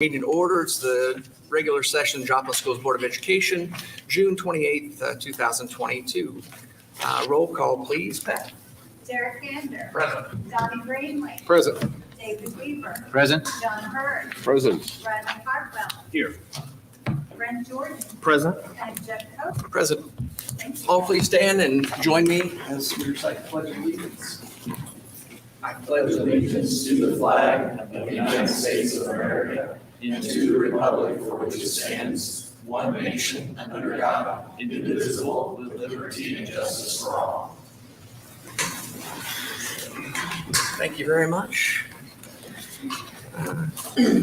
Meeting order. It's the regular session, Joplin Schools Board of Education, June 28th, 2022. Roll call, please. Pat. Derek Gander. Present. Donnie Greenlee. Present. David Weaver. Present. John Hurd. Present. Bradley Hartwell. Here. Brent Jordan. Present. And Jeff Cope. Present. Thank you. All please stand and join me as we recite the Pledge of Allegiance. I pledge allegiance to the flag of the United States of America and to the republic for which it stands, one nation, under God, indivisible, with liberty and justice for all. Thank you very much.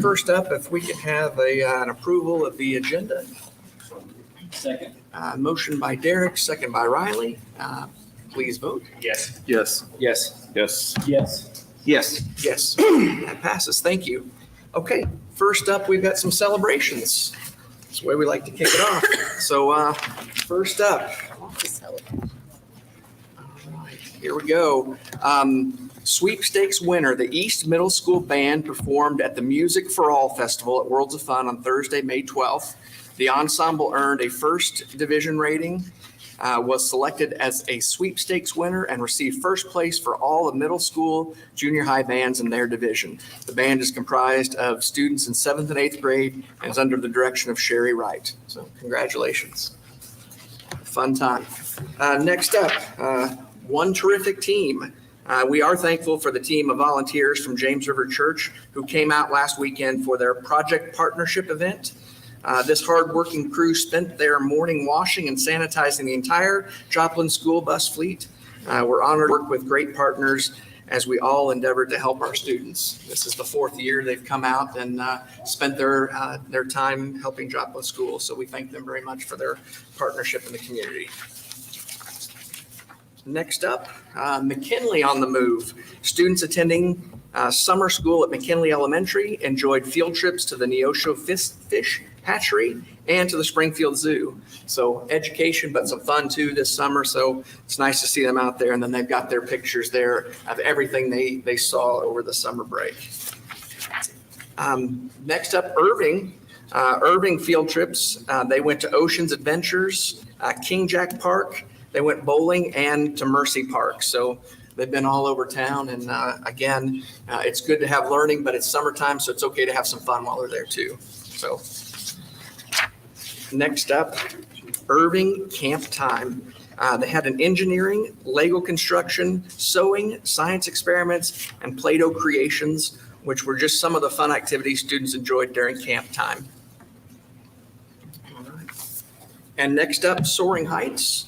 First up, if we could have an approval of the agenda. Second. Motion by Derek, second by Riley. Please vote. Yes. Yes. Yes. Yes. Yes. Yes. Yes, that passes. Thank you. Okay, first up, we've got some celebrations. That's the way we like to kick it off. So first up. All right, here we go. Sweepstakes winner, the East Middle School Band performed at the Music for All Festival at Worlds of Fun on Thursday, May 12th. The ensemble earned a first division rating, was selected as a sweepstakes winner, and received first place for all the middle school, junior high bands in their division. The band is comprised of students in 7th and 8th grade and is under the direction of Sherry Wright. So congratulations. Fun time. Next up, one terrific team. We are thankful for the team of volunteers from James River Church who came out last weekend for their Project Partnership event. This hardworking crew spent their morning washing and sanitizing the entire Joplin school bus fleet. We're honored to work with great partners as we all endeavor to help our students. This is the 4th year they've come out and spent their time helping Joplin schools. So we thank them very much for their partnership in the community. Next up, McKinley on the move. Students attending summer school at McKinley Elementary enjoyed field trips to the Neosho Fish Hatchery and to the Springfield Zoo. So education, but some fun too this summer. So it's nice to see them out there. And then they've got their pictures there of everything they saw over the summer break. Next up, Irving. Irving field trips. They went to Oceans Adventures, King Jack Park. They went bowling and to Mercy Park. So they've been all over town. And again, it's good to have learning, but it's summertime, so it's okay to have some fun while they're there too. So next up, Irving Camp Time. They had an engineering, Lego construction, sewing, science experiments, and Play-Doh creations, which were just some of the fun activities students enjoyed during camp time. All right. And next up, Soaring Heights.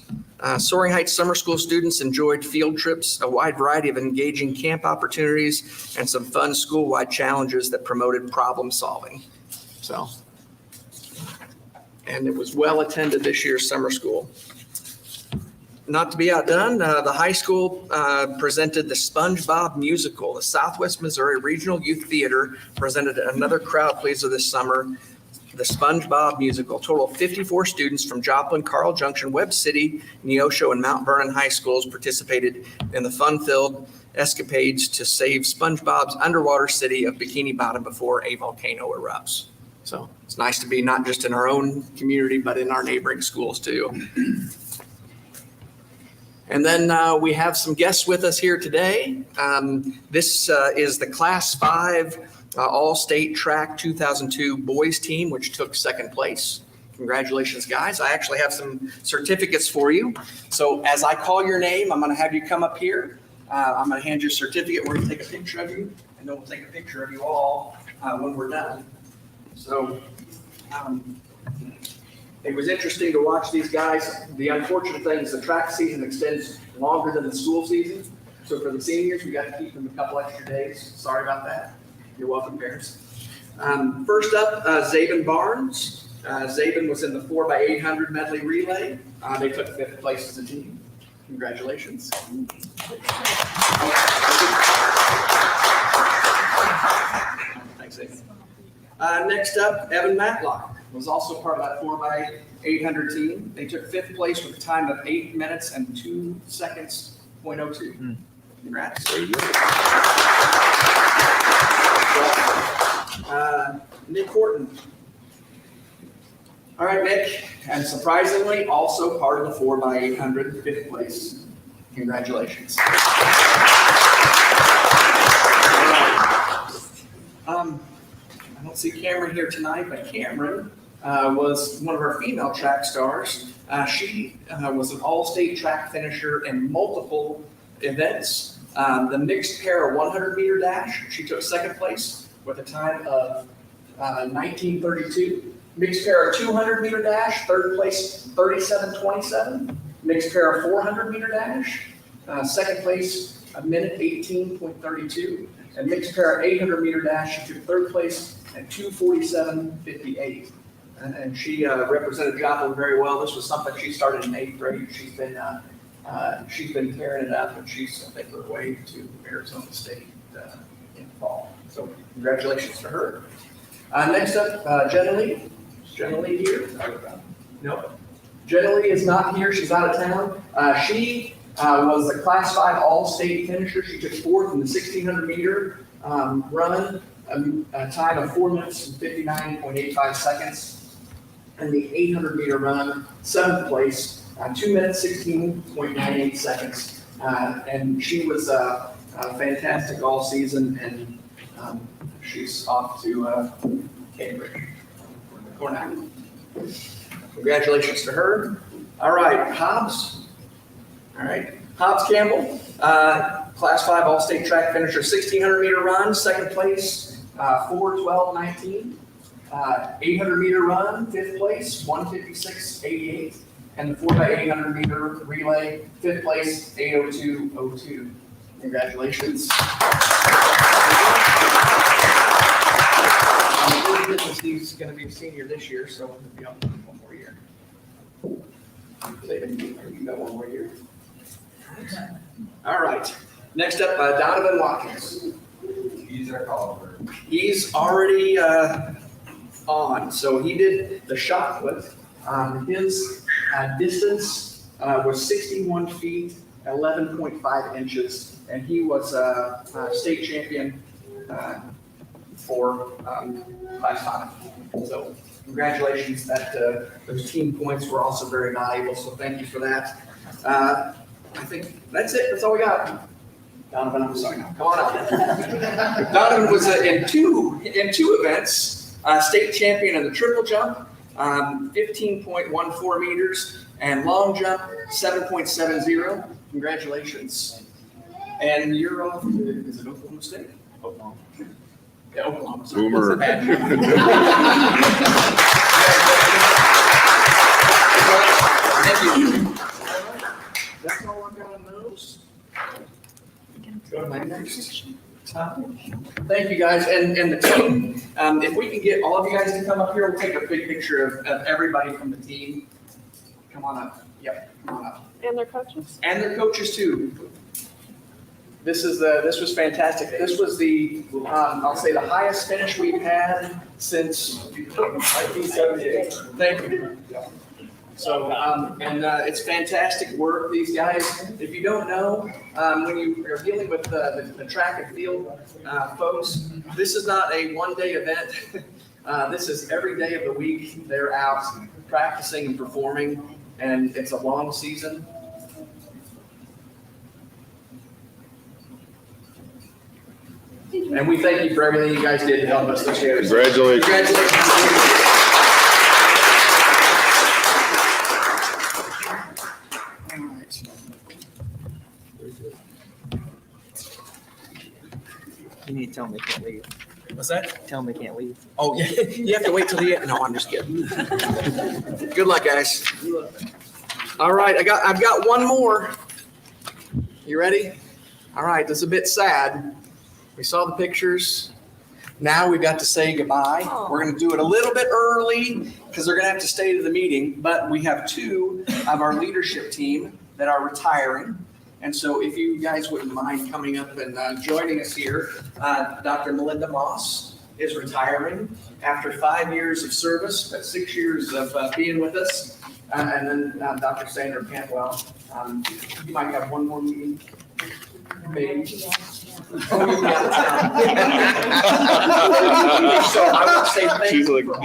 Soaring Heights summer school students enjoyed field trips, a wide variety of engaging camp opportunities, and some fun school-wide challenges that promoted problem solving. So, and it was well attended this year's summer school. Not to be outdone, the high school presented the SpongeBob musical. The Southwest Missouri Regional Youth Theater presented another crowd pleaser this summer, the SpongeBob musical. Total of 54 students from Joplin, Carl Junction, Webb City, Neosho, and Mount Vernon high schools participated in the fun-filled escapades to save SpongeBob's underwater city of Bikini Bottom before a volcano erupts. So it's nice to be not just in our own community, but in our neighboring schools too. And then we have some guests with us here today. This is the Class 5 All-State Track 2002 boys team, which took second place. Congratulations, guys. I actually have some certificates for you. So as I call your name, I'm going to have you come up here. I'm going to hand you a certificate. We're going to take a picture of you, and then we'll take a picture of you all when we're done. So it was interesting to watch these guys. The unfortunate thing is the track season extends longer than the school season. So for the seniors, we got to keep them a couple extra days. Sorry about that. You're welcome, parents. First up, Zabin Barnes. Zabin was in the 4x800 medley relay. They took 5th place as a team. Congratulations. Thanks, Zabin. Next up, Evan Matlock was also part of that 4x800 team. They took 5th place with a time of 8 minutes and 2 seconds, .02. Congrats. Nick Horton. All right, Nick, and surprisingly, also part of the 4x800, 5th place. Congratulations. All right. I don't see Cameron here tonight, but Cameron was one of our female track stars. She was an all-state track finisher in multiple events. The mixed pair 100-meter dash, she took 2nd place with a time of 19:32. Mixed pair 200-meter dash, 3rd place 37:27. Mixed pair 400-meter dash, 2nd place 1:18.32. And mixed pair 800-meter dash, she took 3rd place at 2:47.58. And she represented Joplin very well. This was something she started in 8th grade. She's been tearing it up, and she's, I think, her way to Arizona State in the fall. So congratulations to her. Next up, Jenna Lee. Is Jenna Lee here? No. Jenna Lee is not here. She's out of town. She was a Class 5 All-State finisher. She took 4th in the 1,600-meter run, a time of 4 minutes and 59.85 seconds. And the 800-meter run, 7th place, 2 minutes, 16.98 seconds. And she was fantastic all season, and she's off to Cambridge, Cornell. Congratulations to her. All right, Hobbs. All right, Hobbs Campbell, Class 5 All-State track finisher, 1,600-meter run, 2nd place, 4:12.19. 800-meter run, 5th place, 1:56.88. And the 4x800-meter relay, 5th place, 8:02.02. Congratulations. He's going to be a senior this year, so he'll be on 1 more year. You got 1 more year. All right. Next up, Donovan Watkins. He's our caller. He's already on. So he did the shot put. His distance was 61 feet, 11.5 inches, and he was a state champion for Class 5. So congratulations. Those team points were also very valuable, so thank you for that. I think that's it. That's all we got. Donovan, I'm sorry. Now, come on up. Donovan was in two events, state champion in the triple jump, 15.14 meters, and long jump, 7.70. Congratulations. And you're off to, is it Oklahoma State? Oklahoma. Yeah, Oklahoma. Sorry. Boomer. Thank you. That's all I've got on those. Go to my next topic. Thank you, guys, and the team. If we can get all of you guys to come up here, we'll take a big picture of everybody from the team. Come on up. Yep, come on up. And their coaches? And their coaches too. This was fantastic. This was the I'll say the highest finish we've had since 1978. Thank you. So, it's fantastic work, these guys. If you don't know, when you are dealing with the track and field folks, this is not a one-day event. This is every day of the week. They're out practicing and performing, and it's a long season. And we thank you for everything you guys did to help us this year. Congratulations. Congratulations. You need to tell them they can't leave. What's that? Tell them they can't leave. Oh, yeah, you have to wait till the end. No, I'm just kidding. Good luck, guys. All right, I've got one more. You ready? All right, this is a bit sad. We saw the pictures. Now we've got to say goodbye. We're going to do it a little bit early because they're going to have to stay to the meeting, but we have 2 of our leadership team that are retiring. And so if you guys wouldn't mind coming up and joining us here, Dr. Melinda Moss is retiring after 5 years of service, but 6 years of being with us. And then Dr. Sandra Cantwell, you might have one more meeting, maybe. Oh, you'll be out of town. So I would say thank She's you like, for all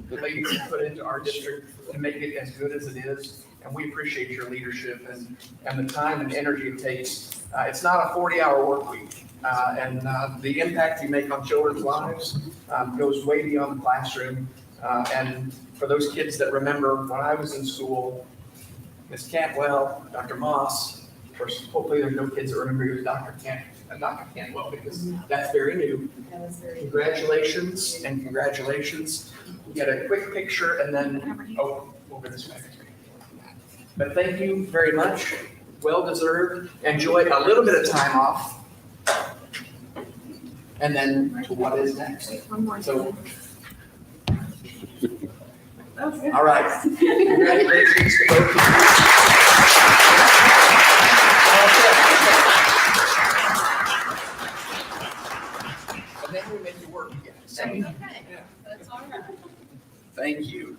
the ladies you put into our district to make it as good as it is. And we appreciate your leadership and the time and energy it takes. It's not a 40-hour work week. And the impact you make on children's lives goes way beyond the classroom. And for those kids that remember when I was in school, Ms. Cantwell, Dr. Moss, of course, hopefully there's no kids that remember you as Dr. Cantwell, because that's very new. Congratulations and congratulations. We get a quick picture and then, oh, we'll get this back. But thank you very much. Well deserved. Enjoy a little bit of time off. And then to what is next? One more. So, all right. Congratulations to both of you. And then we make you work again. So, Okay, that's all right. thank you.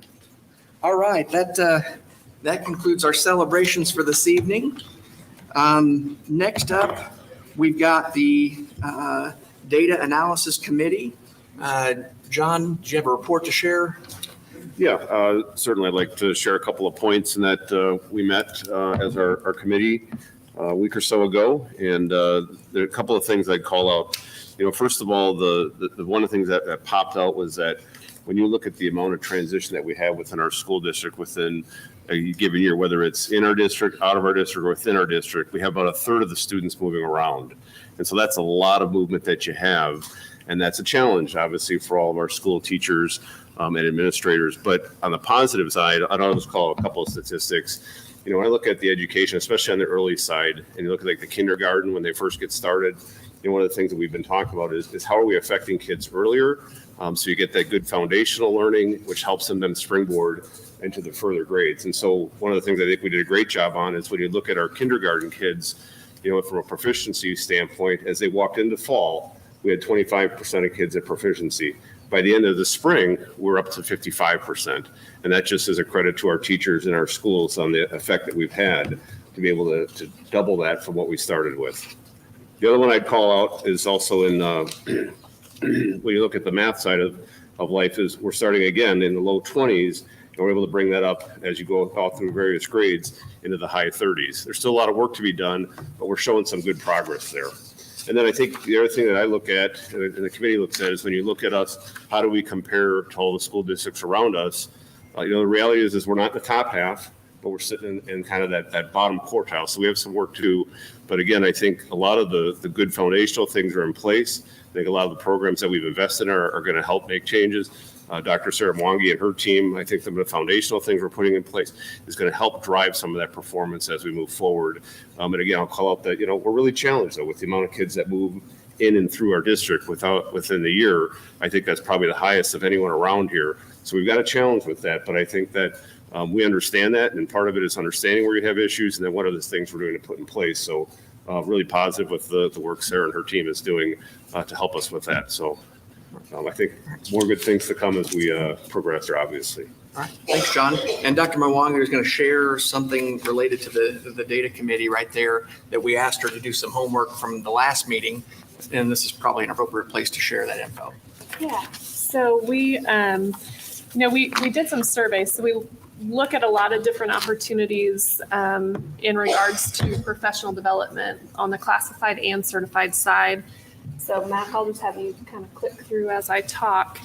All right, that concludes our celebrations for this evening. Next up, we've got the Data Analysis Committee. John, do you have a report to share? Yeah, certainly I'd like to share a couple of points in that we met as our committee a week or so ago. And there are a couple of things I'd call out. First of all, the one of the things that popped out was that when you look at the amount of transition that we have within our school district within a given year, whether it's in our district, out of our district, or within our district, we have about a third of the students moving around. And so that's a lot of movement that you have. And that's a challenge, obviously, for all of our school teachers and administrators. But on the positive side, I'd just call a couple of statistics. When I look at the education, especially on the early side, and you look at like the kindergarten when they first get started, one of the things that we've been talking about is how are we affecting kids earlier? So you get that good foundational learning, which helps them then springboard into the further grades. And so one of the things I think we did a great job on is when you look at our kindergarten kids, from a proficiency standpoint, as they walked into fall, we had 25% of kids at proficiency. By the end of the spring, we're up to 55%. And that just is a credit to our teachers and our schools on the effect that we've had to be able to double that from what we started with. The other one I'd call out is also in when you look at the math side of life is we're starting again in the low 20s, and we're able to bring that up as you go all through various grades into the high 30s. There's still a lot of work to be done, but we're showing some good progress there. And then I think the other thing that I look at, and the committee looks at, is when you look at us, how do we compare to all the school districts around us? The reality is we're not in the top half, but we're sitting in kind of that bottom quartile. So we have some work to do. But again, I think a lot of the good foundational things are in place. I think a lot of the programs that we've invested in are going to help make changes. Dr. Sarah Mwangi and her team, I think some of the foundational things we're putting in place is going to help drive some of that performance as we move forward. And again, I'll call out that, we're really challenged though with the amount of kids that move in and through our district within the year. I think that's probably the highest of anyone around here. So we've got a challenge with that, but I think that we understand that, and part of it is understanding where you have issues, and then what are the things we're doing to put in place. So really positive with the work Sarah and her team is doing to help us with that. So I think more good things to come as we progress there, obviously. All right, thanks, John. And Dr. Mwanga is going to share something related to the data committee right there that we asked her to do some homework from the last meeting. And this is probably an appropriate place to share that info. Yeah, so we did some surveys. So we look at a lot of different opportunities in regards to professional development on the classified and certified side. So Matt, I'll just have you kind of click through as I talk.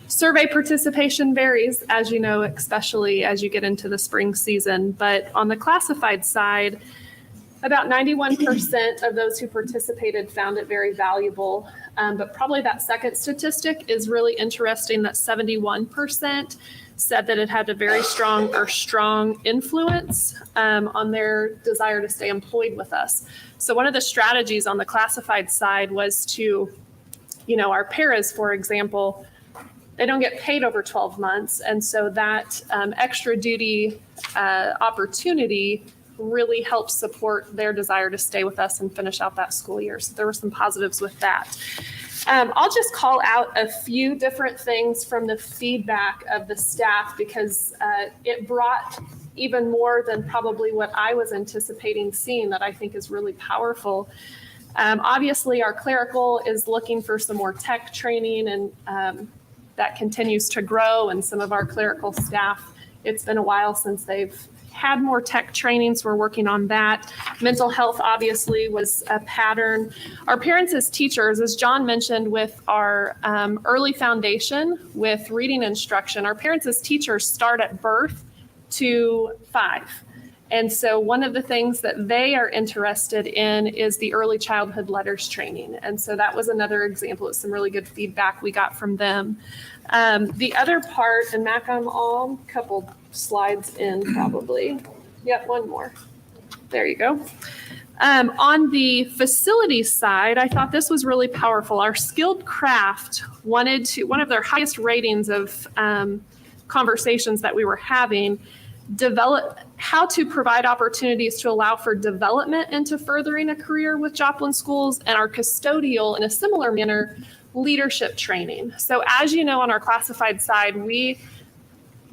Survey participation varies, as you know, especially as you get into the spring season. But on the classified side, about 91% of those who participated found it very valuable. But probably that second statistic is really interesting, that 71% said that it had a very strong influence on their desire to stay employed with us. So one of the strategies on the classified side was to, our paras, for example, they don't get paid over 12 months. And so that extra duty opportunity really helps support their desire to stay with us and finish out that school year. So there were some positives with that. I'll just call out a few different things from the feedback of the staff because it brought even more than probably what I was anticipating seeing, that I think is really powerful. Obviously, our clerical is looking for some more tech training, and that continues to grow. And some of our clerical staff, it's been a while since they've had more tech training, so we're working on that. Mental health obviously was a pattern. Our parents as teachers, as John mentioned, with our early foundation with reading instruction, our parents as teachers start at birth to 5. And so one of the things that they are interested in is the early childhood letters training. And so that was another example of some really good feedback we got from them. The other part, and Mac, I'm all a couple slides in probably. Yep, one more. There you go. On the facilities side, I thought this was really powerful. Our skilled craft wanted to, one of their highest ratings of conversations that we were having, develop how to provide opportunities to allow for development into furthering a career with Joplin schools, and our custodial, in a similar manner, leadership training. So as you know, on our classified side, we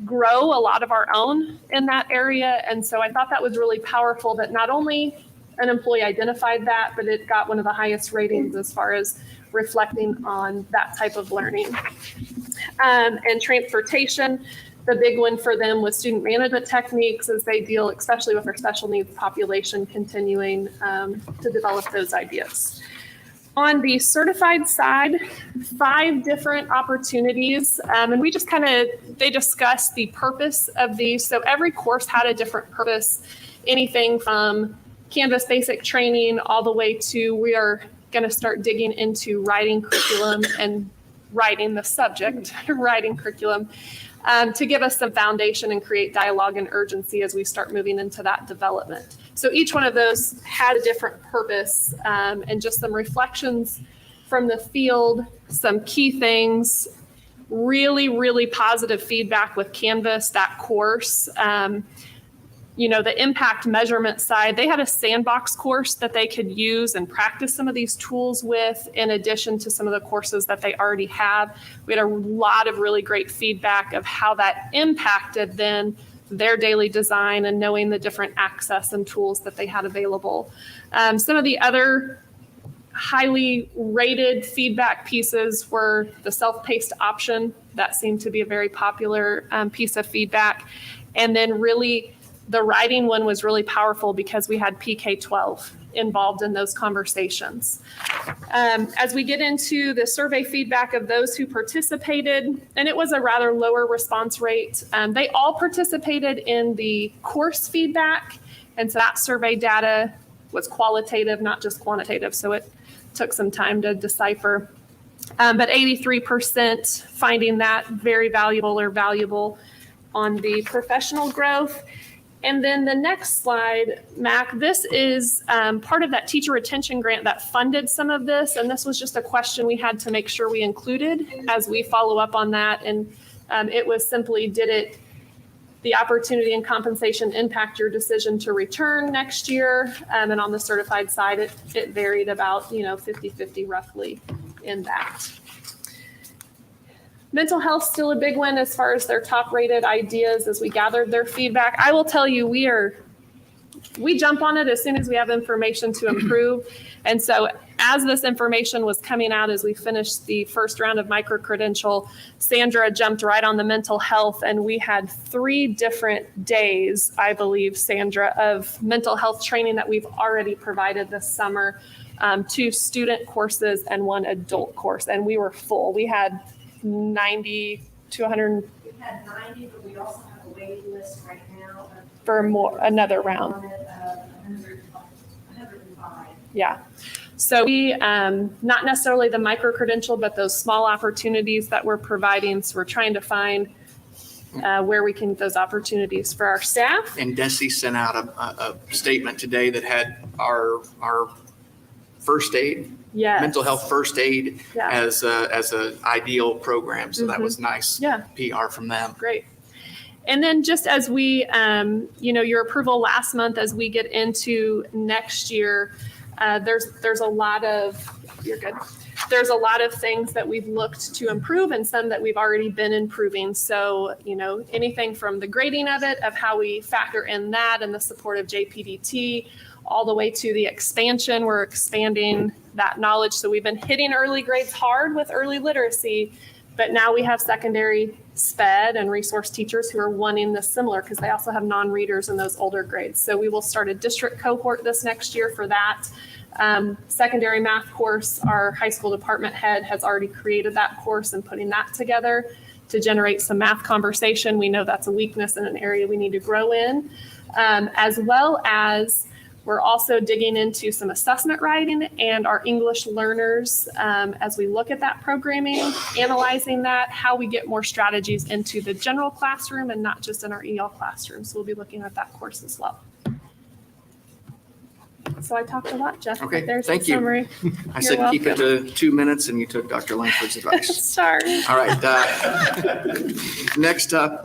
grow a lot of our own in that area. And so I thought that was really powerful that not only an employee identified that, but it got one of the highest ratings as far as reflecting on that type of learning. And transportation, the big one for them was student management techniques as they deal, especially with our special needs population, continuing to develop those ideas. On the certified side, 5 different opportunities, and we just they discussed the purpose of these. So every course had a different purpose, anything from Canvas basic training all the way to we are going to start digging into writing curriculum and writing the subject, writing curriculum, to give us some foundation and create dialogue and urgency as we start moving into that development. So each one of those had a different purpose, and just some reflections from the field, some key things, really, really positive feedback with Canvas, that course. The impact measurement side, they had a sandbox course that they could use and practice some of these tools with, in addition to some of the courses that they already have. We had a lot of really great feedback of how that impacted then their daily design and knowing the different access and tools that they had available. Some of the other highly rated feedback pieces were the self-paced option. That seemed to be a very popular piece of feedback. And then really the writing one was really powerful because we had PK-12 involved in those conversations. As we get into the survey feedback of those who participated, and it was a rather lower response rate, they all participated in the course feedback. And so that survey data was qualitative, not just quantitative. So it took some time to decipher. But 83% finding that very valuable or valuable on the professional growth. And then the next slide, Mac, this is part of that teacher retention grant that funded some of this. And this was just a question we had to make sure we included as we follow up on that. And it was simply, did the opportunity and compensation impact your decision to return next year? And on the certified side, it varied about 50-50 roughly in that. Mental health still a big one as far as their top rated ideas as we gathered their feedback. I will tell you, we jump on it as soon as we have information to improve. And so as this information was coming out, as we finished the first round of micro-credential, Sandra jumped right on the mental health, and we had 3 different days, I believe, Sandra, of mental health training that we've already provided this summer, 2 student courses and 1 adult course. And we were full. We had 90 to 100. We had 90, but we also have a waiting list right now For another round. 105. Yeah. So we, not necessarily the micro-credential, but those small opportunities that we're providing. So we're trying to find where we can get those opportunities for our staff. And Desi sent out a statement today that had our first aid, Yes. mental health first aid Yeah. as a ideal program. So that was nice Yeah. PR from them. Great. And then just as we, your approval last month, as we get into next year, there's a lot of, you're good. there's a lot of things that we've looked to improve and some that we've already been improving. So, anything from the grading of it, of how we factor in that and the support of JPDT, all the way to the expansion. We're expanding that knowledge. So we've been hitting early grades hard with early literacy, but now we have secondary SPED and resource teachers who are wanting this similar because they also have non-readers in those older grades. So we will start a district cohort this next year for that. Secondary math course, our high school department head has already created that course and putting that together to generate some math conversation. We know that's a weakness in an area we need to grow in, as well as we're also digging into some assessment writing and our English learners as we look at that programming, analyzing that, how we get more strategies into the general classroom and not just in our EL classroom. So we'll be looking at that course as well. So I talked a lot, Jeff. Okay, There's thank the you. summary. I You're said keep it welcome. to 2 minutes, and you took Dr. Langford's advice. Sorry. All right. Next up,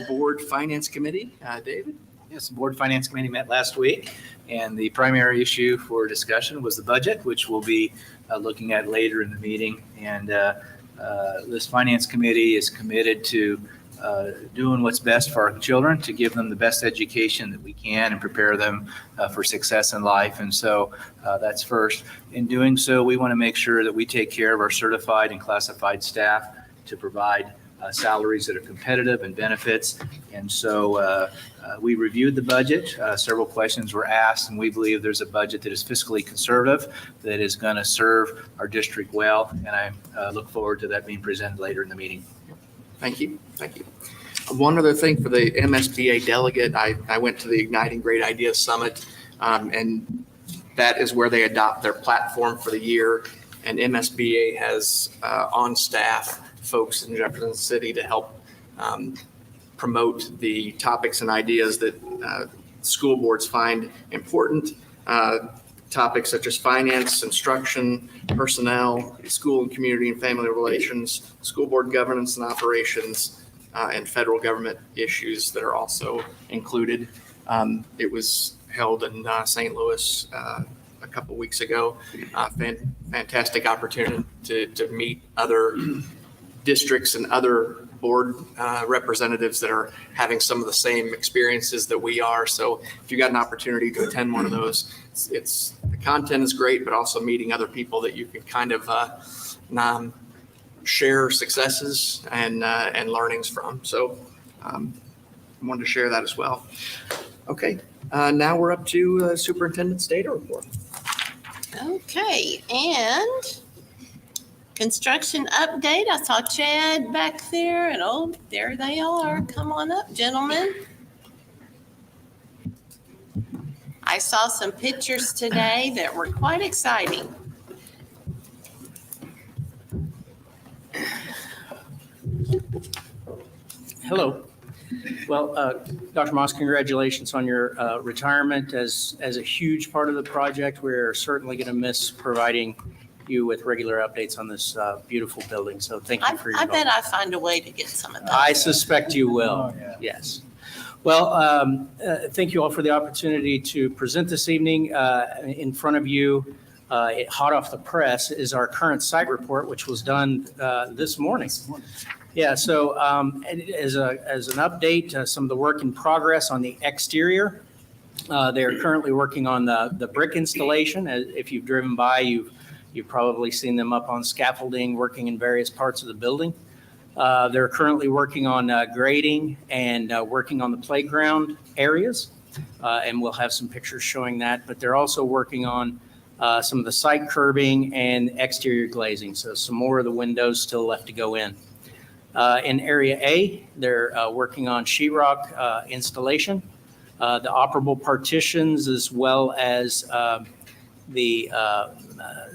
Board Finance Committee. David? Yes, the Board Finance Committee met last week, and the primary issue for discussion was the budget, which we'll be looking at later in the meeting. And this Finance Committee is committed to doing what's best for our children, to give them the best education that we can and prepare them for success in life. And so that's first. In doing so, we want to make sure that we take care of our certified and classified staff to provide salaries that are competitive and benefits. And so we reviewed the budget. Several questions were asked, and we believe there's a budget that is fiscally conservative, that is going to serve our district well. And I look forward to that being presented later in the meeting. Thank you. Thank you. One other thing for the MSBA delegate, I went to the Igniting Great Ideas Summit, and that is where they adopt their platform for the year. And MSBA has on staff folks in Jefferson City to help promote the topics and ideas that school boards find important. Topics such as finance, instruction, personnel, school and community and family relations, school board governance and operations, and federal government issues that are also included. It was held in St. Louis a couple weeks ago. Fantastic opportunity to meet other districts and other board representatives that are having some of the same experiences that we are. So if you got an opportunity to attend one of those, it's the content is great, but also meeting other people that you can kind of share successes and learnings from. So I wanted to share that as well. Okay, now we're up to Superintendent's data report. Okay, and construction update. I saw Chad back there, and oh, there they are. Come on up, gentlemen. I saw some pictures today that were quite exciting. Hello. Well, Dr. Moss, congratulations on your retirement as a huge part of the project. We're certainly going to miss providing you with regular updates on this beautiful building. So thank you for your I bet involvement. I find a way to get some of that. I suspect you will. Yes. Well, thank you all for the opportunity to present this evening. In front of you, hot off the press, is our current site report, which was done this morning. Yeah, so as an update, some of the work in progress on the exterior. They're currently working on the brick installation. If you've driven by, you've probably seen them up on scaffolding, working in various parts of the building. They're currently working on grading and working on the playground areas, and we'll have some pictures showing that. But they're also working on some of the site curbing and exterior glazing, so some more of the windows still left to go in. In Area A, they're working on sheetrock installation, the operable partitions, as well as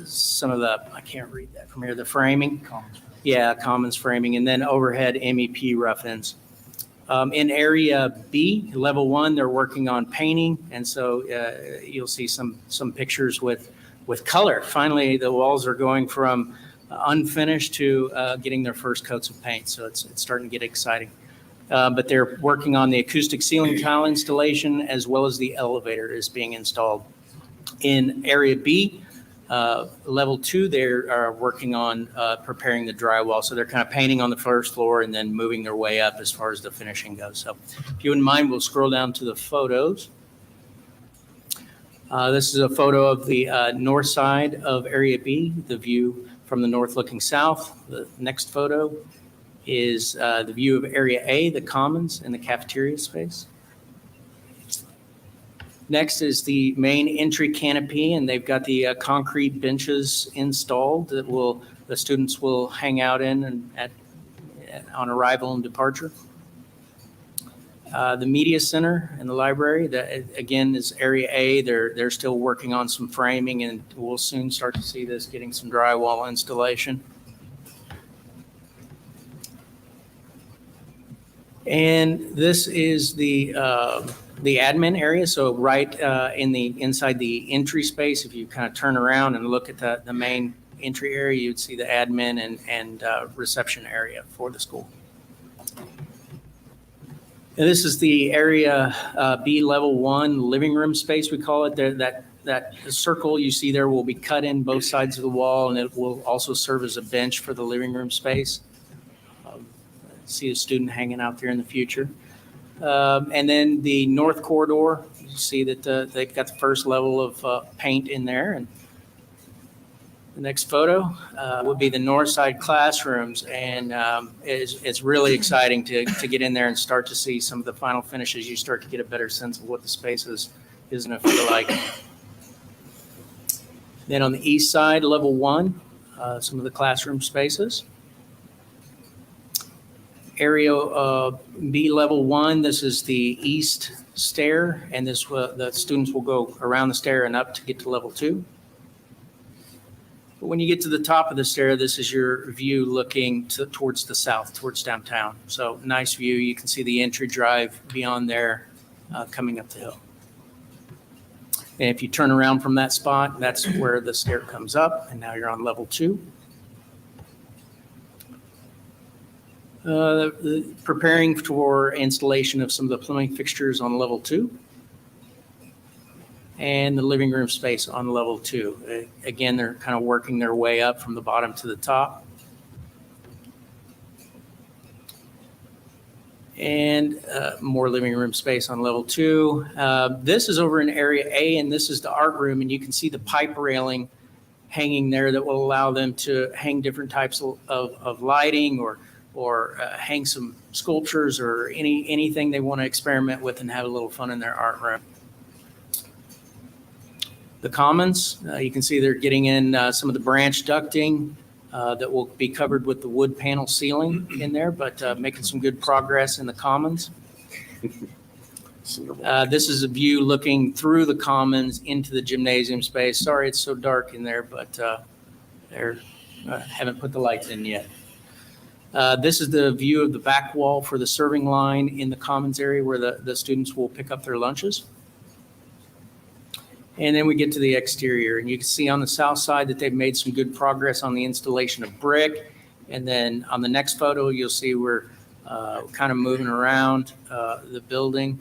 some of the, I can't read that from here, the framing. Commons framing, and then overhead MEP rough ends. In Area B, Level 1, they're working on painting, and so you'll see some pictures with color. Finally, the walls are going from unfinished to getting their first coats of paint, so it's starting to get exciting. But they're working on the acoustic ceiling tile installation, as well as the elevator is being installed. In Area B, Level 2, they are working on preparing the drywall. So they're kind of painting on the first floor and then moving their way up as far as the finishing goes. So if you wouldn't mind, we'll scroll down to the photos. This is a photo of the north side of Area B, the view from the north looking south. The next photo is the view of Area A, the commons and the cafeteria space. Next is the main entry canopy, and they've got the concrete benches installed that the students will hang out in and on arrival and departure. The media center and the library, that again is Area A. They're still working on some framing, and we'll soon start to see this getting some drywall installation. And this is the admin area. So right inside the entry space, if you kind of turn around and look at the main entry area, you'd see the admin and reception area for the school. And this is the area B level 1 living room space, we call it. That circle you see there will be cut in both sides of the wall, and it will also serve as a bench for the living room space. See a student hanging out there in the future. And then the north corridor, you see that they've got the first level of paint in there. And the next photo would be the north side classrooms. And it's really exciting to get in there and start to see some of the final finishes. You start to get a better sense of what the space is going to feel like. Then on the east side, level 1, some of the classroom spaces. Area B level 1, this is the east stair, and the students will go around the stair and up to get to level 2. But when you get to the top of the stair, this is your view looking towards the south, towards downtown. So nice view. You can see the entry drive beyond there coming up the hill. And if you turn around from that spot, that's where the stair comes up, and now you're on level 2. Preparing for installation of some of the plumbing fixtures on level 2, and the living room space on level 2. Again, they're kind of working their way up from the bottom to the top. And more living room space on level 2. This is over in Area A, and this is the art room, and you can see the pipe railing hanging there that will allow them to hang different types of lighting or hang some sculptures or anything they want to experiment with and have a little fun in their art room. The commons, you can see they're getting in some of the branch ducting that will be covered with the wood panel ceiling in there, but making some good progress in the commons. This is a view looking through the commons into the gymnasium space. Sorry it's so dark in there, but they haven't put the lights in yet. This is the view of the back wall for the serving line in the commons area where the students will pick up their lunches. And then we get to the exterior, and you can see on the south side that they've made some good progress on the installation of brick. And then on the next photo, you'll see we're kind of moving around the building.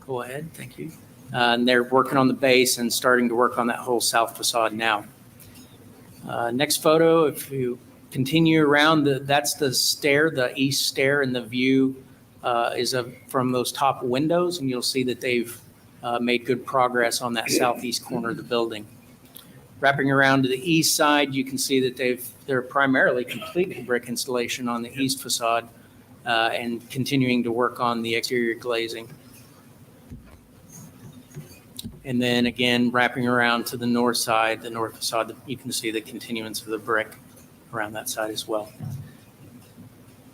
Go ahead, thank you. And they're working on the base and starting to work on that whole south facade now. Next photo, if you continue around, that's the stair, the east stair, and the view is from those top windows, and you'll see that they've made good progress on that southeast corner of the building. Wrapping around to the east side, you can see that they're primarily completing brick installation on the east facade and continuing to work on the exterior glazing. And then again, wrapping around to the north side, the north facade, you can see the continuance of the brick around that side as well.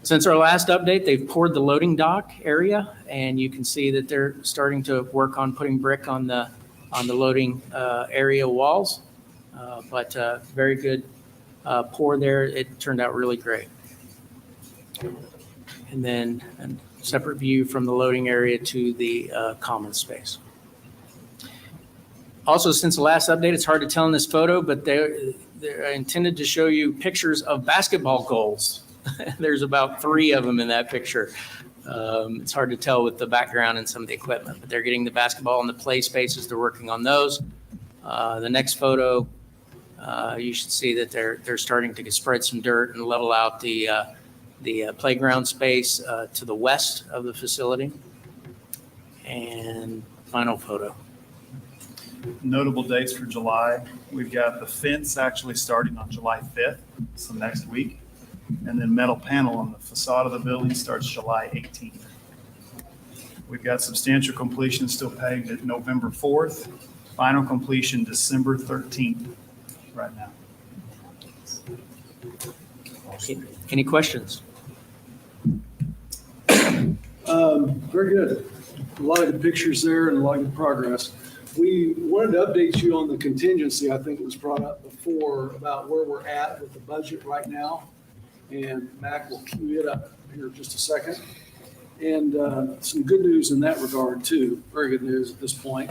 Since our last update, they've poured the loading dock area, and you can see that they're starting to work on putting brick on the loading area walls. But very good pour there. It turned out really great. And then a separate view from the loading area to the common space. Also, since the last update, it's hard to tell in this photo, but they're intended to show you pictures of basketball goals. There's about 3 of them in that picture. It's hard to tell with the background and some of the equipment, but they're getting the basketball in the play spaces. They're working on those. The next photo, you should see that they're starting to spread some dirt and level out the playground space to the west of the facility. And final photo. Notable dates for July. We've got the fence actually starting on July 5th, so next week. And then metal panel on the facade of the building starts July 18th. We've got substantial completion still pegged at November 4th. Final completion December 13th right now. Any questions? Very good. A lot of good pictures there and a lot of good progress. We wanted to update you on the contingency. I think it was brought up before about where we're at with the budget right now. And Mac will cue it up here in just a second. And some good news in that regard too. Very good news at this point.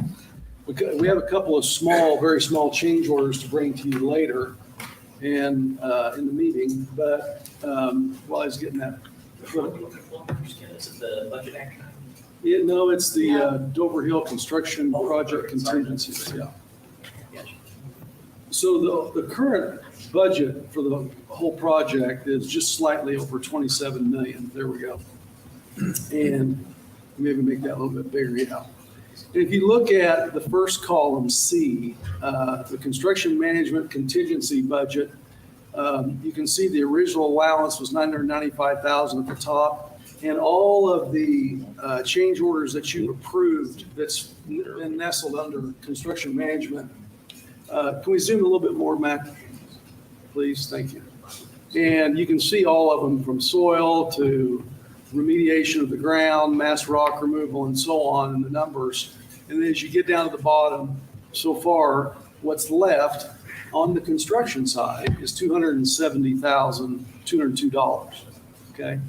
We have a couple of very small change orders to bring to you later and in the meeting. But while I was getting that. Is it the budget action? No, it's the Dover Hill construction project contingencies, yeah. So the current budget for the whole project is just slightly over 27 million. There we go. And maybe make that a little bit bigger, yeah. If you look at the first column, C, the construction management contingency budget, you can see the original allowance was 995,000 at the top. And all of the change orders that you approved that's been nestled under construction management. Can we zoom a little bit more, Matt? Please, thank you. And you can see all of them from soil to remediation of the ground, mass rock removal, and so on, and the numbers. And then as you get down to the bottom, so far, what's left on the construction side is $270,202, okay?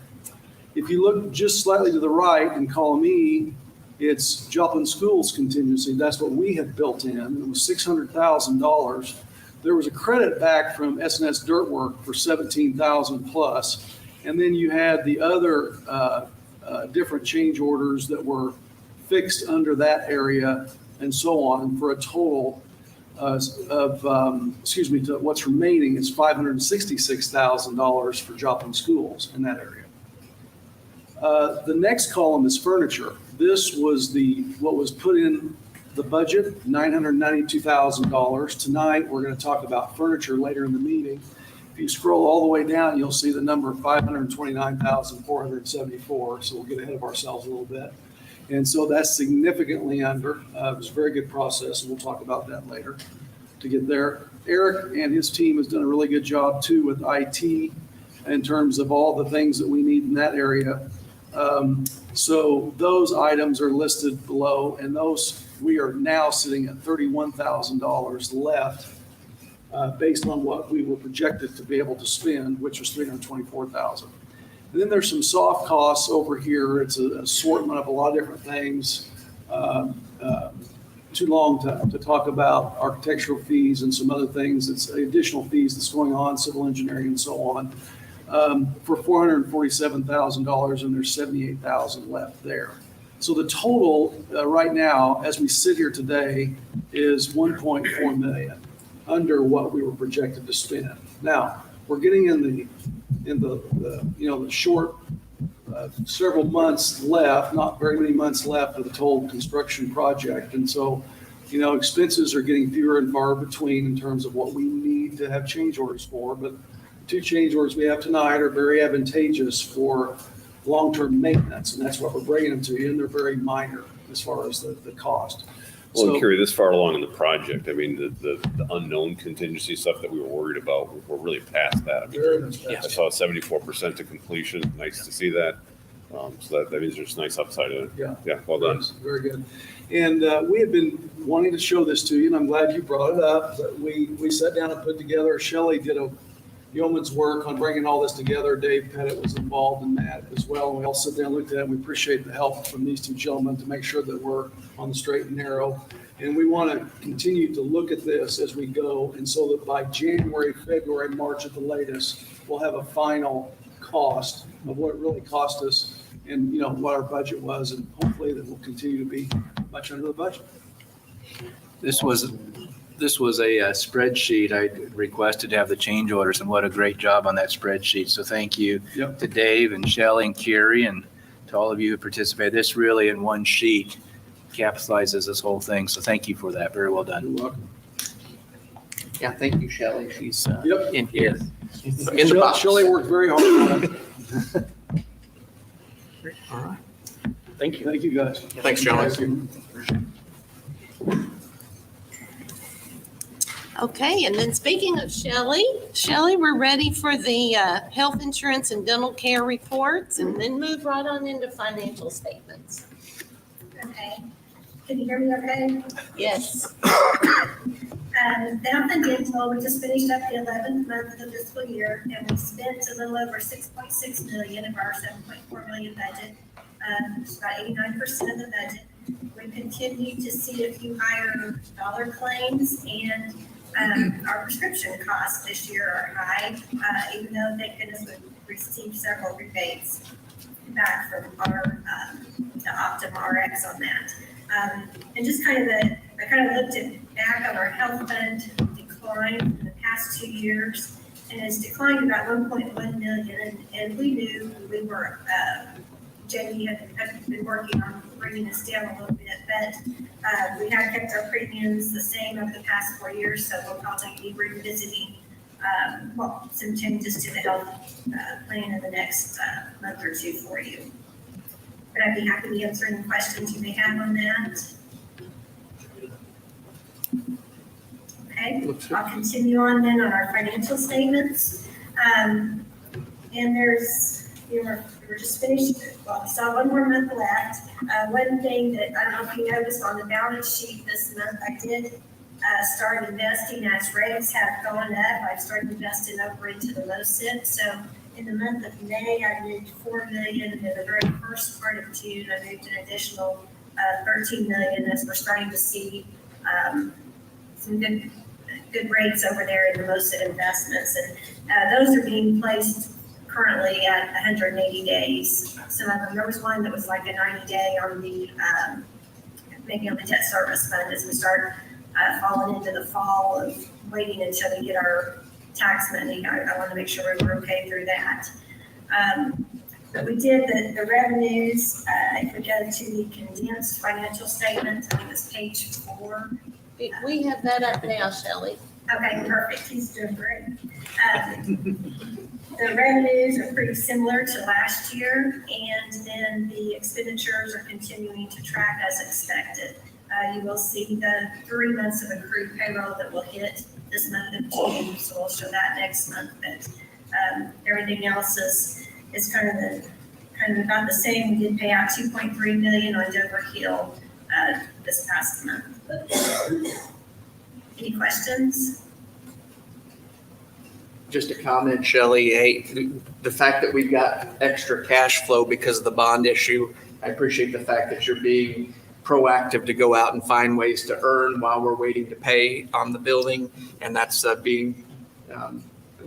If you look just slightly to the right in column E, it's Joplin Schools contingency. That's what we had built in. It was $600,000. There was a credit back from S&S Dirt Work for $17,000 plus. And then you had the other different change orders that were fixed under that area and so on for a total what's remaining is $566,000 for Joplin Schools in that area. The next column is furniture. This was what was put in the budget, $992,000. Tonight, we're going to talk about furniture later in the meeting. If you scroll all the way down, you'll see the number 529,474. So we'll get ahead of ourselves a little bit. And so that's significantly under. It was a very good process, and we'll talk about that later to get there. Eric and his team has done a really good job too with IT in terms of all the things that we need in that area. So those items are listed below, and those we are now sitting at $31,000 left based on what we were projected to be able to spend, which was $324,000. And then there's some soft costs over here. It's an assortment of a lot of different things. Too long to talk about architectural fees and some other things. It's additional fees that's going on, civil engineering and so on. For $447,000, and there's $78,000 left there. So the total right now, as we sit here today, is $1.4 million under what we were projected to spend. Now we're getting in the short several months left, not very many months left of the total construction project, and so expenses are getting fewer and far between in terms of what we need to have change orders for, but. Two change orders we have tonight are very advantageous for long-term maintenance, and that's what we're bringing them to you, and they're very minor as far as the cost. Well, and Kerry, this far along in the project, I mean, the unknown contingency stuff that we were worried about, we're really past that. I mean, I saw 74% to completion. Nice to see that. So that means there's nice upside in it. Yeah, well done. Very good. And we have been wanting to show this to you, and I'm glad you brought it up. But we sat down and put together, Shelley did a yeoman's work on bringing all this together. Dave Pettit was involved in that as well. And we all sat there and looked at it. And we appreciate the help from these two gentlemen to make sure that we're on the straight and narrow. And we want to continue to look at this as we go. And so that by January, February, March at the latest, we'll have a final cost of what it really cost us and what our budget was. And hopefully that will continue to be much under the budget. This was This was a spreadsheet. I requested to have the change orders, and what a great job on that spreadsheet. So thank you Yep. to Dave and Shelley and Carrie and to all of you who participated. This really in one sheet capsulizes this whole thing. So thank you for that. Very well done. You're welcome. Yeah, thank you, Shelley. She's Yep. in here. So in the box. Shelley worked very hard on it. All right. Thank you. Thank you, guys. Thanks, Shelley. Thank you. Okay, and then speaking of Shelley, we're ready for the health insurance and dental care reports, and then move right on into financial statements. Okay. Can you hear me okay? Yes. Health and dental, we just finished up the 11th month of the fiscal year, and we spent a little over 6.6 million of our 7.4 million budget. It's about 89% of the budget. We continue to see a few higher dollar claims, and our prescription costs this year are high, even though thank goodness we've received several rebates back from our the Optum RX on that. And just I kind of looked back on our health fund decline in the past 2 years, and it's declined about 1.1 million. And we knew we were, Jamie had been working on bringing this down a little bit, but we have kept our premiums the same over the past 4 years, so we'll probably be revisiting some changes to the health plan in the next month or two for you. But I'd be happy to answer any questions you may have on that. Okay, I'll continue on then on our financial statements. And we're just finished, well, we still have one more month left. One thing that I don't know if you noticed on the balance sheet this month, I did start investing as rates have gone up. I've started investing over into the low SIP. So in the month of May, I moved $4 million. In the very first part of June, I moved an additional $13 million as we're starting to see some good rates over there in the low SIP investments. And those are being placed currently at 180 days. Some of them, there was one that was like a 90-day on the, maybe on the debt service fund as we start falling into the fall of waiting until we get our tax money. I want to make sure we're okay through that. But we did the revenues. If we go to the condensed financial statement, I think it's page 4. We have that up now, Shelley. Okay, perfect. He's doing great. The revenues are pretty similar to last year, and then the expenditures are continuing to track as expected. You will see the 3 months of accrued payroll that will hit this month of June, so we'll show that next month. But everything else is kind of about the same. We did pay out $2.3 million on Dover Hill this past month. Any questions? Just a comment, Shelley. Hey, the fact that we've got extra cash flow because of the bond issue, I appreciate the fact that you're being proactive to go out and find ways to earn while we're waiting to pay on the building. And that's being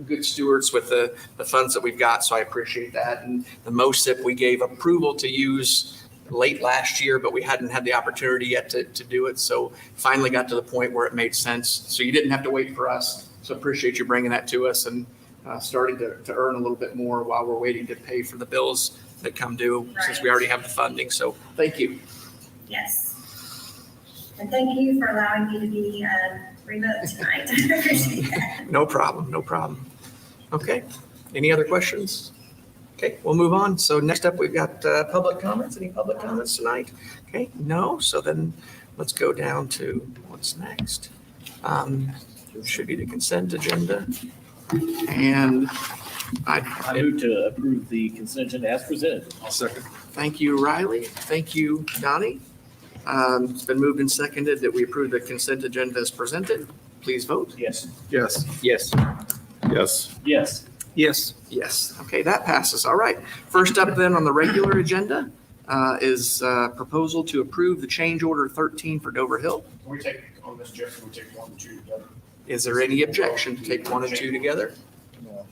good stewards with the funds that we've got. So I appreciate that. And the MOSIP, we gave approval to use late last year, but we hadn't had the opportunity yet to do it. So finally got to the point where it made sense. So you didn't have to wait for us. So appreciate you bringing that to us and starting to earn a little bit more while we're waiting to pay for the bills that come due, since we already have the funding. So thank you. Yes. And thank you for allowing me to be remote tonight. I appreciate that. No problem. No problem. Okay. Any other questions? Okay, we'll move on. So next up, we've got public comments. Any public comments tonight? Okay, no. So then let's go down to what's next. Should be the consent agenda. And I move to approve the consent agenda as presented. I'll second. thank you, Riley. Thank you, Donnie. It's been moved and seconded that we approve the consent agenda as presented. Please vote. Yes. Yes. Yes. Yes. Yes. Yes. Yes. Okay, that passes. All right. First up then on the regular agenda is proposal to approve the change order 13 for Dover Hill. Can we take, on this, Jeff, can we take 1 and 2 together? Is there any objection to take 1 and 2 together? No.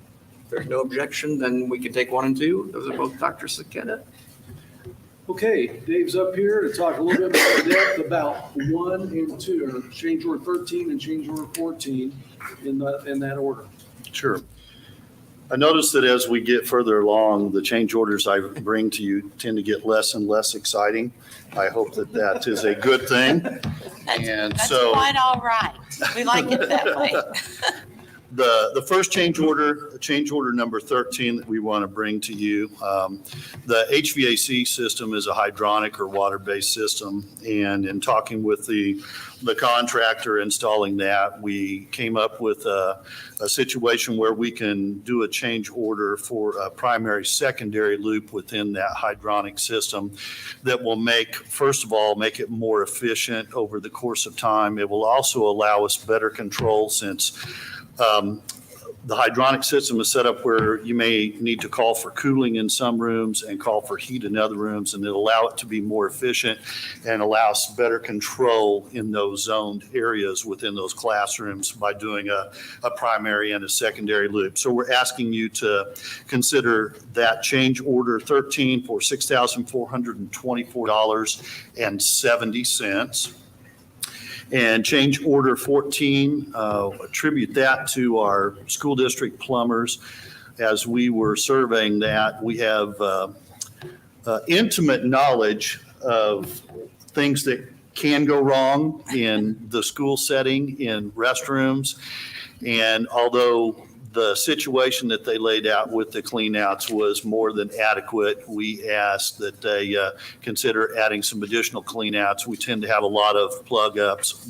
If there's no objection, then we can take 1 and 2. Those are both Dr. Saketa. Okay, Dave's up here to talk a little bit more in depth about 1 and 2, or change order 13 and change order 14 in that order. Sure. I noticed that as we get further along, the change orders I bring to you tend to get less and less exciting. I hope that that is a good thing. And That's so quite all right. We like it that way. the first change order number 13 that we want to bring to you, the HVAC system is a hydronic or water-based system. And in talking with the contractor installing that, we came up with a situation where we can do a change order for a primary secondary loop within that hydronic system that will first of all, make it more efficient over the course of time. It will also allow us better control since the hydronic system is set up where you may need to call for cooling in some rooms and call for heat in other rooms, and it'll allow it to be more efficient and allow us better control in those zoned areas within those classrooms by doing a primary and a secondary loop. So we're asking you to consider that change order 13 for $6,424.70. And change order 14, attribute that to our school district plumbers. As we were surveying that, we have intimate knowledge of things that can go wrong in the school setting, in restrooms. And although the situation that they laid out with the cleanouts was more than adequate, we asked that they consider adding some additional cleanouts. We tend to have a lot of plug ups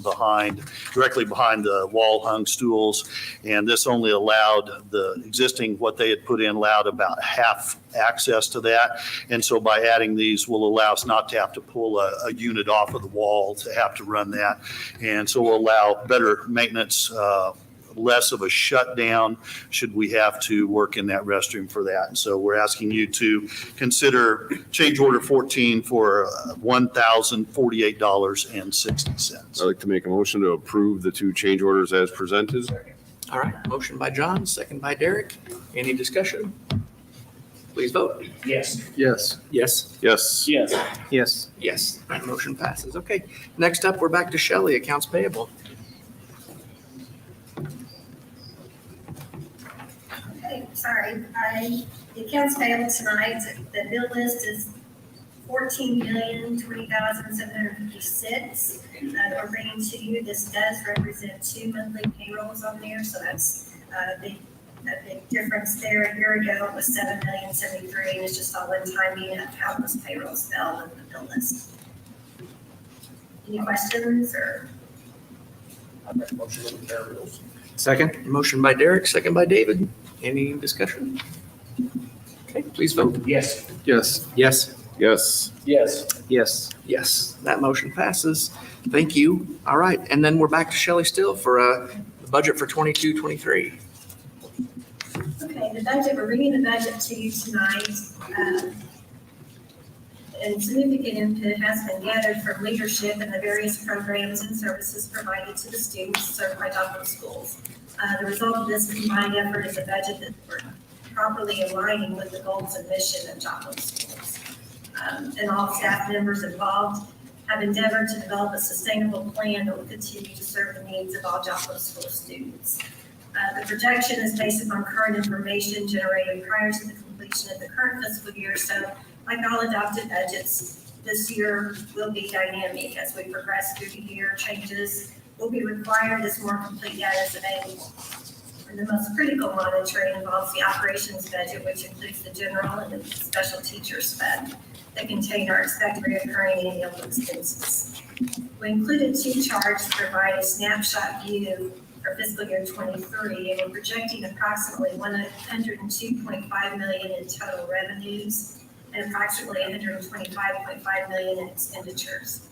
directly behind the wall hung stools. And this only allowed the existing, what they had put in allowed about half access to that. And so by adding these will allow us not to have to pull a unit off of the wall to have to run that. And so will allow better maintenance, less of a shutdown should we have to work in that restroom for that. And so we're asking you to consider change order 14 for $1,048.60. I'd like to make a motion to approve the 2 change orders as presented. All right, motion by John, second by Derek. Any discussion? Please vote. Yes. Yes. Yes. Yes. Yes. Yes. Yes, that motion passes. Okay, next up, we're back to Shelley, accounts payable. Okay, sorry, the accounts payable tonight, the bill list is $14,020,756. We're bringing to you, this does represent 2 monthly payrolls on there, so that's a big difference there. A year ago, it was $7,073,000, and it's just all in timing of how those payrolls fell in the bill list. Any questions or? I make a motion to pay bills. Second. Motion by Derek, second by David. Any discussion? Okay, please vote. Yes. Yes. Yes. Yes. Yes. Yes. Yes, that motion passes. Thank you. All right, and then we're back to Shelley still for the budget for 22-23. Okay, the budget, we're bringing the budget to you tonight. And significant input has been gathered from leadership in the various programs and services provided to the students served by Joplin schools. The result of this combined effort is a budget that we're properly aligning with the goals and mission of Joplin schools. And all staff members involved have endeavored to develop a sustainable plan that will continue to serve the needs of all Joplin school students. The projection is based upon current information generated prior to the completion of the current fiscal year. So like all adopted budgets, this year will be dynamic as we progress through the year. Changes will be required as more complete data is available. And the most critical monitoring involves the operations budget, which includes the general and the special teachers fund that contain our expected recurring annual expenses. We included 2 charts to provide a snapshot view for fiscal year 23, and we're projecting approximately $102.5 million in total revenues and approximately $125.5 million in expenditures.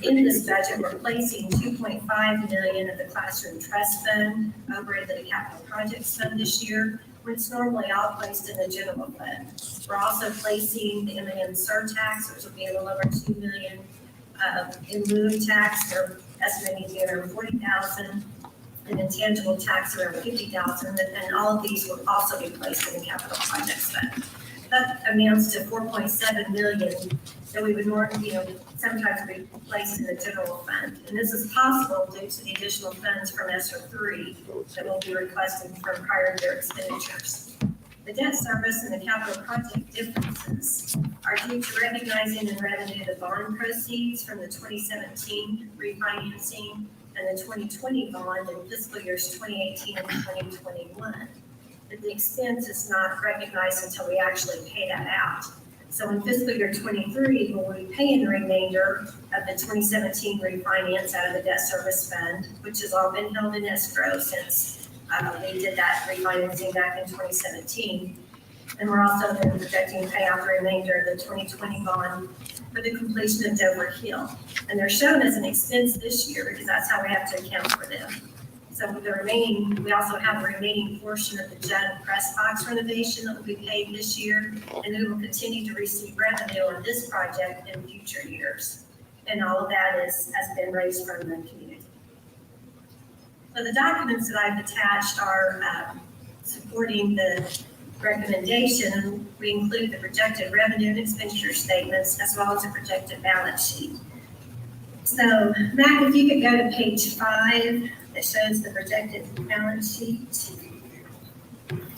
In this budget, we're placing $2.5 million of the classroom trust fund over into the capital projects fund this year, when it's normally all placed in the general fund. We're also placing the M&M surtax, which will be a little over $2 million in lieu of tax. We're estimating to be around $40,000, and intangible tax around $50,000, and all of these will also be placed in the capital projects fund. that amounts to 4.7 million that we would normally, sometimes we place in the general fund. And this is possible due to the additional funds from ESSER 3 that we'll be requesting from prior year expenditures. The debt service and the capital project differences are due to recognizing in revenue the bond proceeds from the 2017 refinancing and the 2020 bond in fiscal years 2018 and 2021. But the expense is not recognized until we actually pay that out. So in fiscal year 23, we'll be paying the remainder of the 2017 refinance out of the debt service fund, which has all been held in escrow since we did that refinancing back in 2017. And we're also then projecting to pay out the remainder of the 2020 bond for the completion of Dover Hill. And they're shown as an expense this year because that's how we have to account for them. So the remaining, we also have the remaining portion of the Judd press box renovation that will be paid this year. And we will continue to receive revenue on this project in future years. And all of that has been raised from the community. So the documents that I've attached are supporting the recommendation. We include the projected revenue and expenditure statements as well as a projected balance sheet. So Mac, if you could go to page 5, that shows the projected balance sheet.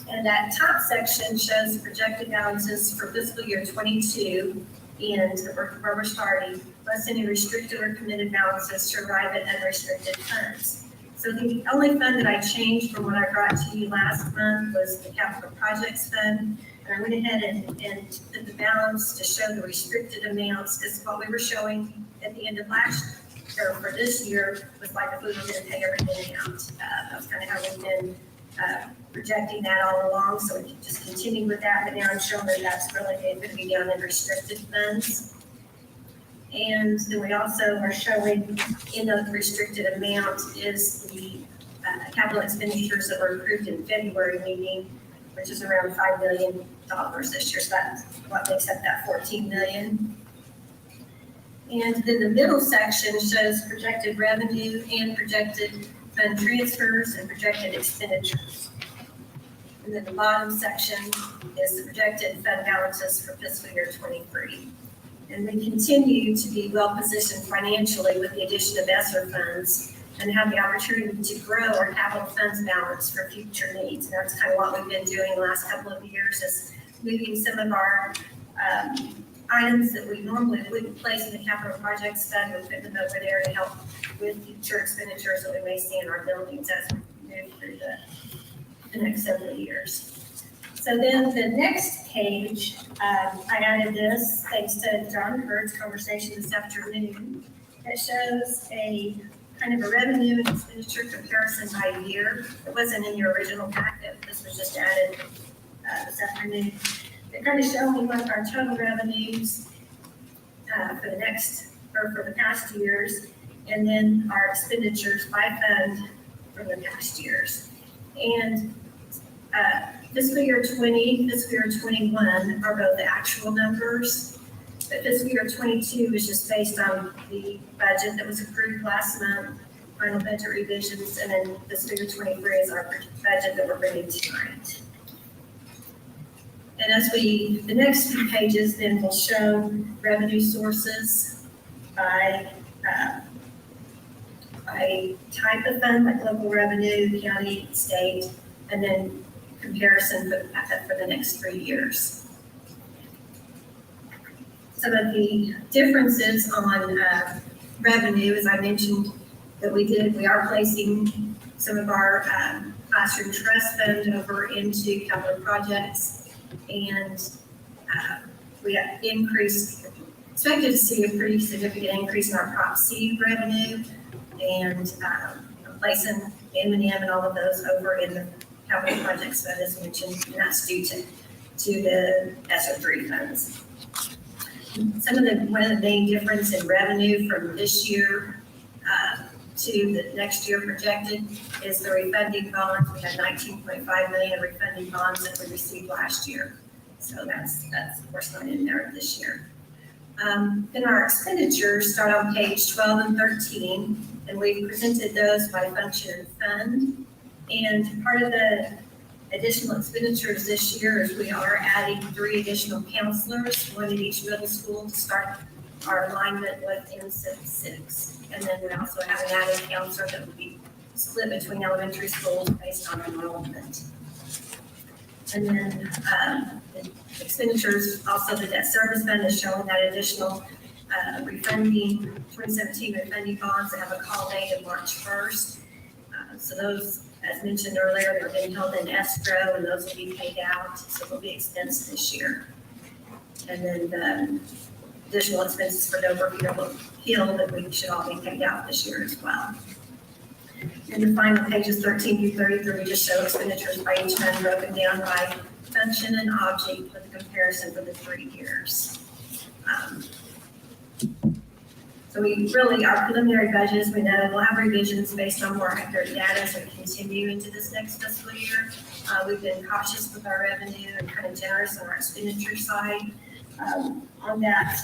And that top section shows the projected balances for fiscal year 22 and where we're starting, plus any restricted or committed balances to arrive at unrestricted funds. So the only fund that I changed from what I brought to you last month was the capital projects fund. And I went ahead and put the balance to show the restricted amounts because what we were showing at the end of last year, or for this year, was like if we were going to pay everything out. That was kind of how we've been projecting that all along. So we can just continue with that. But now I'm showing that that's really going to be down in restricted funds. And then we also are showing in the restricted amount is the capital expenditures that were approved in February meeting, which is around $5 million this year. So that's what makes up that 14 million. And then the middle section shows projected revenue and projected fund transfers and projected expenditures. And then the bottom section is the projected fund balances for fiscal year 23. And we continue to be well positioned financially with the addition of ESSER funds and have the opportunity to grow our capital funds balance for future needs. And that's kind of what we've been doing the last couple of years, is moving some of our items that we normally wouldn't place in the capital projects fund. We're putting them over there to help with future expenditures that we may see in our buildings as we move through the next several years. So then the next page, I added this thanks to John Hurd's conversation this afternoon. It shows a kind of a revenue and expenditure comparison by year. It wasn't in your original packet. This was just added this afternoon. They're kind of showing what our total revenues for the past years, and then our expenditures by fund for the past years. And fiscal year 20, fiscal year 21 are both the actual numbers, but fiscal year 22 is just based on the budget that was approved last month, final budget revisions, and then fiscal year 23 is our budget that we're bringing tonight. And as the next few pages then will show revenue sources by type of fund, like local revenue, county, state, and then comparison for the next 3 years. Some of the differences on revenue, as I mentioned, that we are placing some of our classroom trust fund over into capital projects, and we have expected to see a pretty significant increase in our Prop C revenue, and placing M&M and all of those over in the capital projects fund as mentioned, and that's due to the ESSER 3 funds. One of the main difference in revenue from this year to the next year projected is the refunding bonds. We had 19.5 million refunding bonds that we received last year. So that's of course not in there this year. Then our expenditures start on page 12 and 13, and we presented those by function and fund. And part of the Additional expenditures this year is we are adding 3 additional counselors, 1 at each middle school to start our alignment with N6. And then we also have an added counselor that will be split between elementary schools based on enrollment. And then the expenditures, also the debt service fund is showing that additional refunding, 2017 refunding bonds that have a call date of March 1st. So those, as mentioned earlier, they're being held in escrow and those will be paid out. So they'll be expensed this year. And then the additional expenses for Dover Hill that we should all be paid out this year as well. And the final pages 13 through 33 just show expenditures by each fund broken down by function and object with a comparison for the 3 years. So we really, our preliminary budgets, we know we'll have revisions based on more accurate data as we continue into this next fiscal year. We've been cautious with our revenue and kind of generous on our expenditure side. On that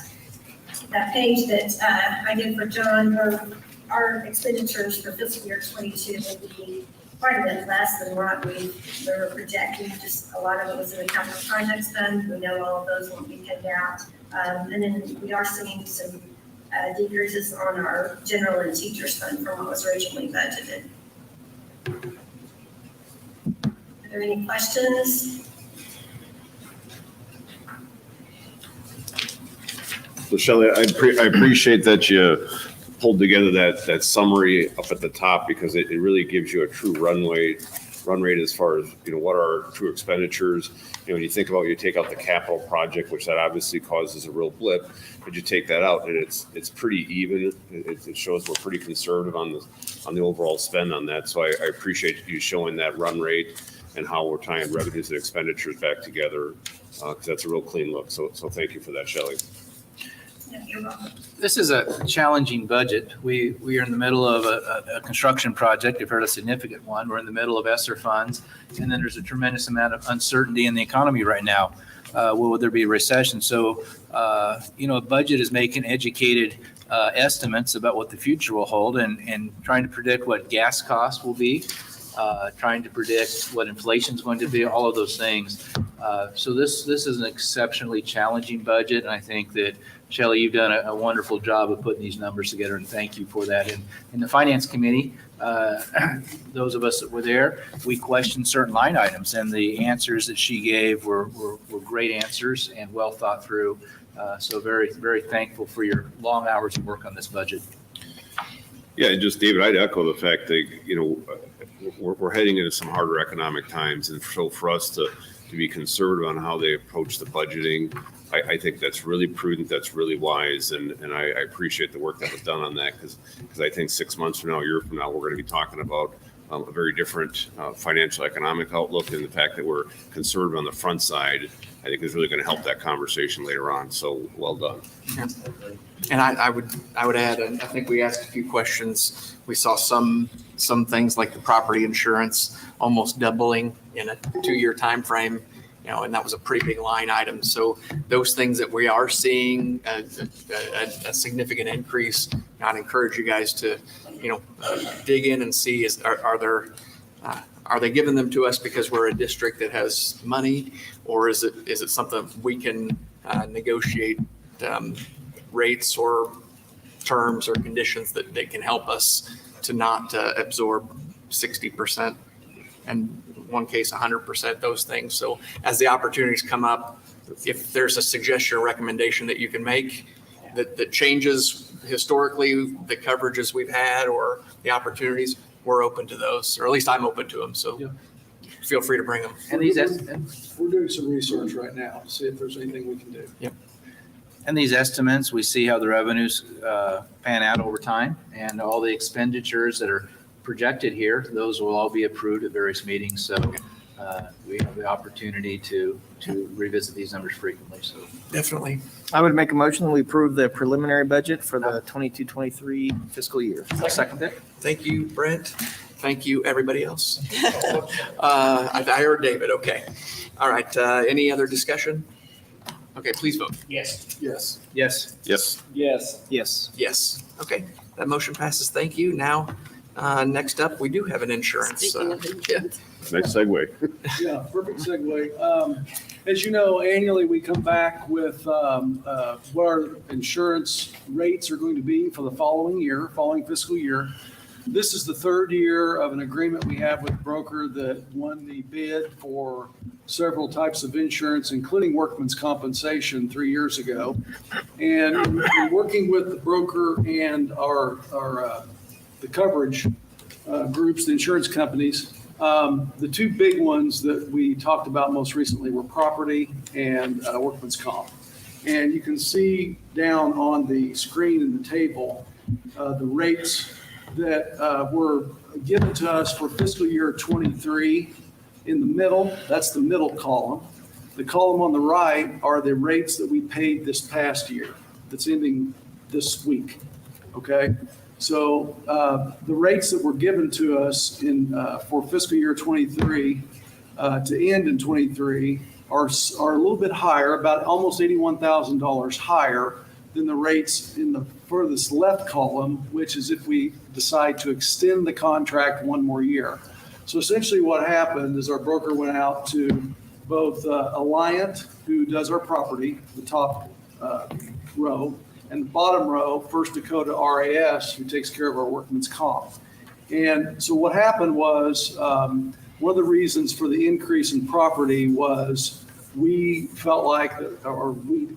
page that I did for John, our expenditures for fiscal year 22 would be quite a bit less than what we were projecting. Just a lot of it was in the capital projects fund. We know all of those won't be paid out. And then we are seeing some decreases on our general and teachers fund from what was originally budgeted. Are there any questions? So Shelley, I appreciate that you pulled together that summary up at the top because it really gives you a true run rate as far as, what are our true expenditures. When you think about, you take out the capital project, which that obviously causes a real blip, but you take that out and it's pretty even. It shows we're pretty conservative on the overall spend on that. So I appreciate you showing that run rate and how we're tying revenues and expenditures back together because that's a real clean look. So thank you for that, Shelley. Yeah, you're welcome. This is a challenging budget. We are in the middle of a construction project. You've heard a significant one. We're in the middle of ESSER funds. And then there's a tremendous amount of uncertainty in the economy right now. Will there be a recession? So, a budget is making educated estimates about what the future will hold and trying to predict what gas costs will be, trying to predict what inflation is going to be, all of those things. So this is an exceptionally challenging budget. And I think that Shelley, you've done a wonderful job of putting these numbers together, and thank you for that. And in the Finance Committee, those of us that were there, we questioned certain line items, and the answers that she gave were great answers and well thought through. So very, very thankful for your long hours of work on this budget. Yeah, just David, I'd echo the fact that, we're heading into some harder economic times. And so for us to be conservative on how they approach the budgeting, I think that's really prudent. That's really wise. And I appreciate the work that was done on that because I think 6 months from now, a year from now, we're going to be talking about a very different financial economic outlook. And the fact that we're conservative on the front side, I think is really going to help that conversation later on. So well done. Yeah. And I would add, I think we asked a few questions. We saw some things like the property insurance almost doubling in a 2-year time frame, and that was a pretty big line item. So those things that we are seeing a significant increase, I'd encourage you guys to, dig in and see are they giving them to us because we're a district that has money, or is it something we can negotiate rates or terms or conditions that they can help us to not absorb 60% and one case 100%, those things. So as the opportunities come up, if there's a suggestion or recommendation that you can make that changes historically the coverages we've had or the opportunities, we're open to those, or at least I'm open to them. So Yeah. Feel free to bring them. And We're doing some research right now to see if there's anything we can do. And these estimates, we see how the revenues pan out over time, and all the expenditures that are projected here, those will all be approved at various meetings. So we have the opportunity to revisit these numbers frequently. So Definitely. I would make a motion that we approve the preliminary budget for the 22-23 fiscal year. I'll second that. Thank you, Brent. Thank you, everybody else. I heard David. Okay. All right. Any other discussion? Okay, please vote. Yes. Yes. Yes. Yes. Yes. Yes. Yes. Okay, that motion passes. Thank you. Now, Next up, we do have an insurance. Speaking of insurance. Nice segue. Yeah, perfect segue. As you know, annually, we come back with what our insurance rates are going to be for the following fiscal year. This is the third year of an agreement we have with a broker that won the bid for several types of insurance, including workman's compensation 3 years ago. And in working with the broker and the coverage groups, the insurance companies, the two big ones that we talked about most recently were property and workman's comp. And you can see down on the screen in the table, the rates that were given to us for fiscal year 23 in the middle. That's the middle column. The column on the right are the rates that we paid this past year that's ending this week. Okay. So the rates that were given to us for fiscal year 23 to end in 23 are a little bit higher, about almost $81,000 higher than the rates in the furthest left column, which is if we decide to extend the contract one more year. So essentially what happened is our broker went out to both Alliant, who does our property, the top row, and the bottom row, First Dakota RAS, who takes care of our workman's comp. And so what happened was, one of the reasons for the increase in property was we felt like, or we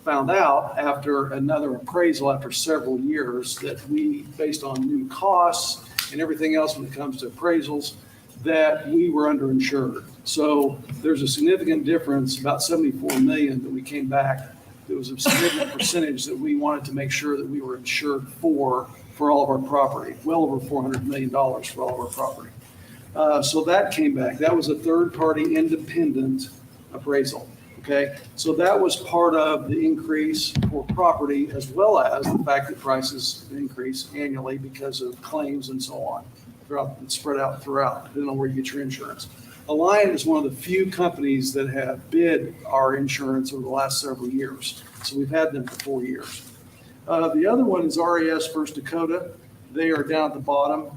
found out after another appraisal after several years that we, based on new costs and everything else when it comes to appraisals, that we were underinsured. So there's a significant difference, about 74 million that we came back. There was a significant percentage that we wanted to make sure that we were insured for all of our property, well over $400 million for all of our property. So that came back. That was a third-party independent appraisal. Okay, so that was part of the increase for property, as well as the fact that prices increase annually because of claims and so on, spread out throughout, depending on where you get your insurance. Alliant is one of the few companies that have bid our insurance over the last several years. So we've had them for 4 years. The other one is RAS First Dakota. They are down at the bottom.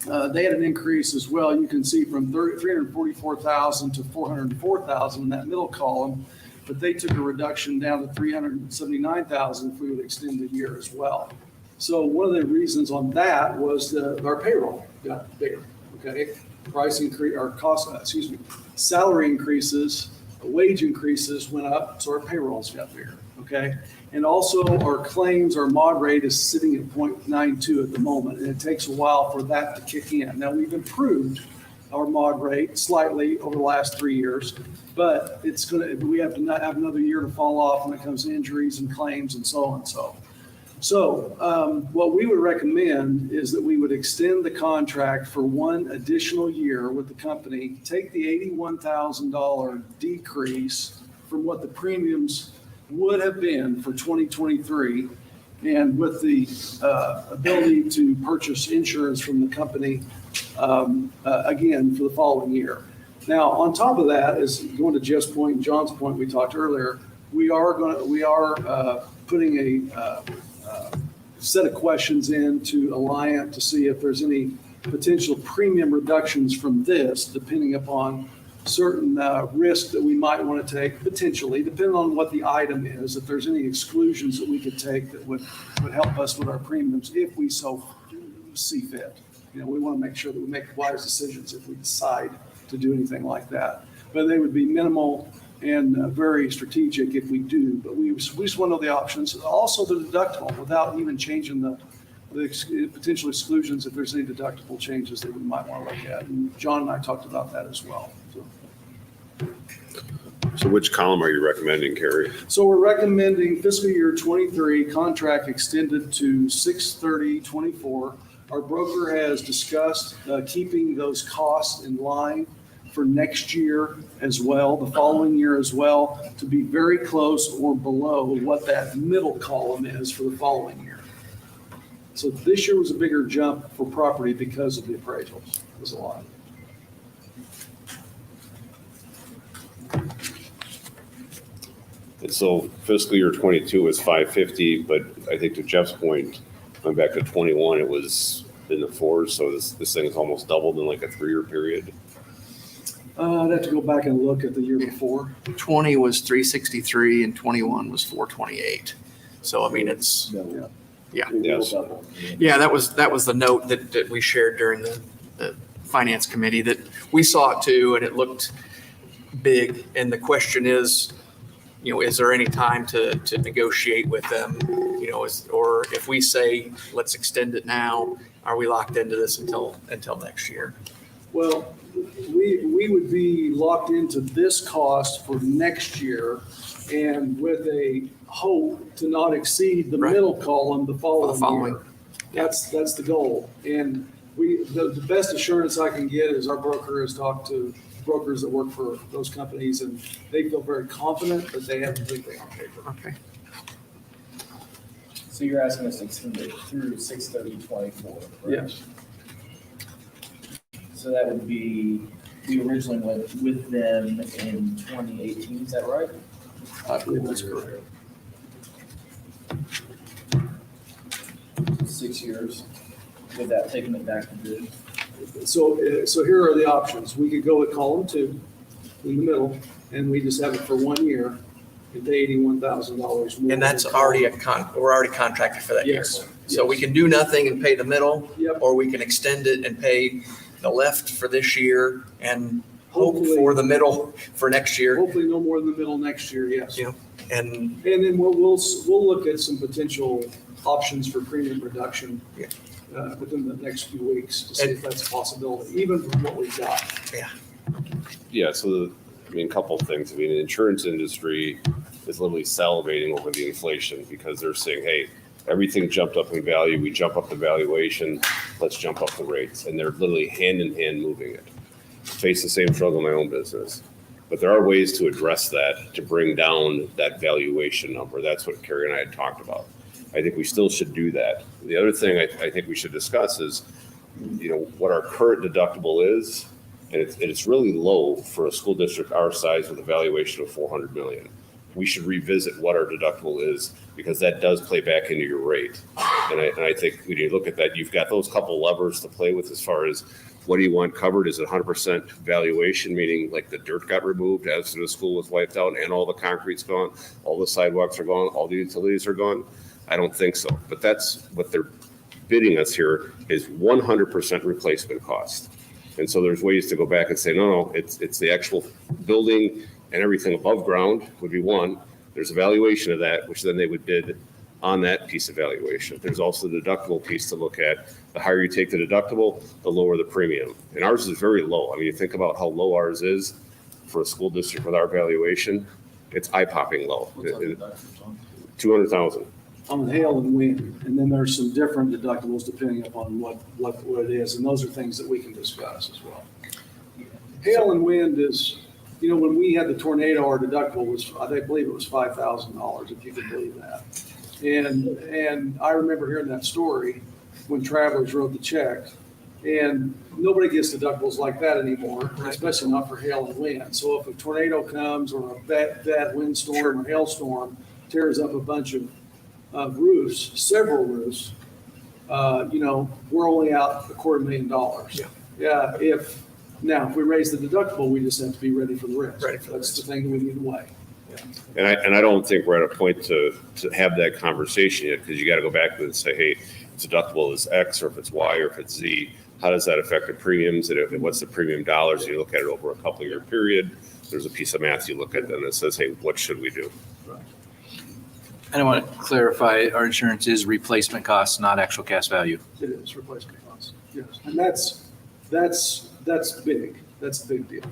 They had an increase as well. You can see from 344,000 to 404,000 in that middle column, but they took a reduction down to 379,000 if we would extend the year as well. So one of the reasons on that was our payroll got bigger. Okay, salary increases, wage increases went up, so our payrolls got bigger. Okay. And also our claims, our mod rate is sitting at 0.92 at the moment, and it takes a while for that to kick in. Now, we've improved our mod rate slightly over the last 3 years, but we have to not have another year to fall off when it comes to injuries and claims and so on. So what we would recommend is that we would extend the contract for one additional year with the company, take the $81,000 decrease from what the premiums would have been for 2023, and with the ability to purchase insurance from the company again for the following year. Now, on top of that, is going to Jeff's point and John's point we talked earlier, we are putting a set of questions into Alliant to see if there's any potential premium reductions from this, depending upon certain risks that we might want to take, potentially, depending on what the item is, if there's any exclusions that we could take that would help us with our premiums if we so see fit. You know, we want to make sure that we make wise decisions if we decide to do anything like that. But they would be minimal and very strategic if we do. But we just want to know the options. Also the deductible, without even changing the potential exclusions, if there's any deductible changes that we might want to look at. And John and I talked about that as well. So which column are you recommending, Carrie? So we're recommending fiscal year 23 contract extended to 6/30/24. Our broker has discussed keeping those costs in line for next year as well, the following year as well, to be very close or below what that middle column is for the following year. So this year was a bigger jump for property because of the appraisals. It was a lot. And so fiscal year 22 was 550, but I think to Jeff's point, going back to 21, it was in the fours. So this thing is almost doubled in like a 3-year period. I'd have to go back and look at the year before. 20 was 363 and 21 was 428. So, I mean, it's, Yeah. Yes. yeah, that was the note that we shared during the finance committee, that we saw it too, and it looked big. And the question is, is there any time to negotiate with them? Or if we say, let's extend it now, are we locked into this until next year? Well, we would be locked into this cost for next year and with a hope to not exceed the Right. middle column the following following. year. That's the goal. And the best assurance I can get is our broker has talked to brokers that work for those companies, and they feel very confident that they have everything on paper. Okay. So you're asking us to extend it through 6/30/24, correct? Yes. So that would be, we originally went with them in 2018, is that right? I believe that's correct. 6 years, without taking it back to bid. So here are the options. We could go with column 2 in the middle, and we just have it for 1 year and pay $81,000 more. And that's already we're already contracted for that year. Yes. So we can do nothing and pay the middle, Yep. or we can extend it and pay the left for this year and hope Hopefully- for the middle for next year. Hopefully no more than the middle next year, yes. Yeah. And And then we'll look at some potential options for premium reduction Yeah. within the next few weeks to see if that's a possibility, even from what we've got. Yeah, so a couple of things. The insurance industry is literally salivating over the inflation because they're saying, hey, everything jumped up in value. We jump up the valuation. Let's jump up the rates. And they're literally hand in hand moving it. Face the same struggle in my own business. But there are ways to address that, to bring down that valuation number. That's what Carrie and I had talked about. I think we still should do that. The other thing I think we should discuss is, what our current deductible is. And it's really low for a school district our size with a valuation of $400 million. We should revisit what our deductible is, because that does play back into your rate. And I think when you look at that, you've got those couple levers to play with as far as what do you want covered? Is it 100% valuation, meaning like the dirt got removed as the school was wiped out and all the concrete's gone, all the sidewalks are gone, all the utilities are gone? I don't think so. But that's what they're bidding us here, is 100% replacement cost. And so there's ways to go back and say, no, it's the actual building and everything above ground would be one. There's a valuation of that, which then they would bid on that piece of valuation. There's also the deductible piece to look at. The higher you take the deductible, the lower the premium. And ours is very low. I mean, you think about how low ours is for a school district with our valuation, it's eye-popping low. 200,000. On hail and wind, and then there's some different deductibles depending upon what it is, and those are things that we can discuss as well. Hail and wind is, when we had the tornado, our deductible was, I believe it was $5,000, if you can believe that. And I remember hearing that story when Travelers wrote the check, and nobody gets deductibles like that anymore, especially not for hail and wind. So if a tornado comes, or a bad windstorm or hailstorm tears up a bunch of roofs, several roofs, we're only out $250,000. Yeah. If we raise the deductible, we just have to be ready for the risk. That's the thing that we need to weigh. And I don't think we're at a point to have that conversation yet, because you got to go back and say, hey, its deductible is X, or if it's Y, or if it's Z. How does that affect the premiums? And what's the premium dollars? You look at it over a couple year period. There's a piece of math you look at then that says, hey, what should we do? And I want to clarify, our insurance is replacement costs, not actual cash value. It is replacement costs, yes. And that's big. That's a big deal.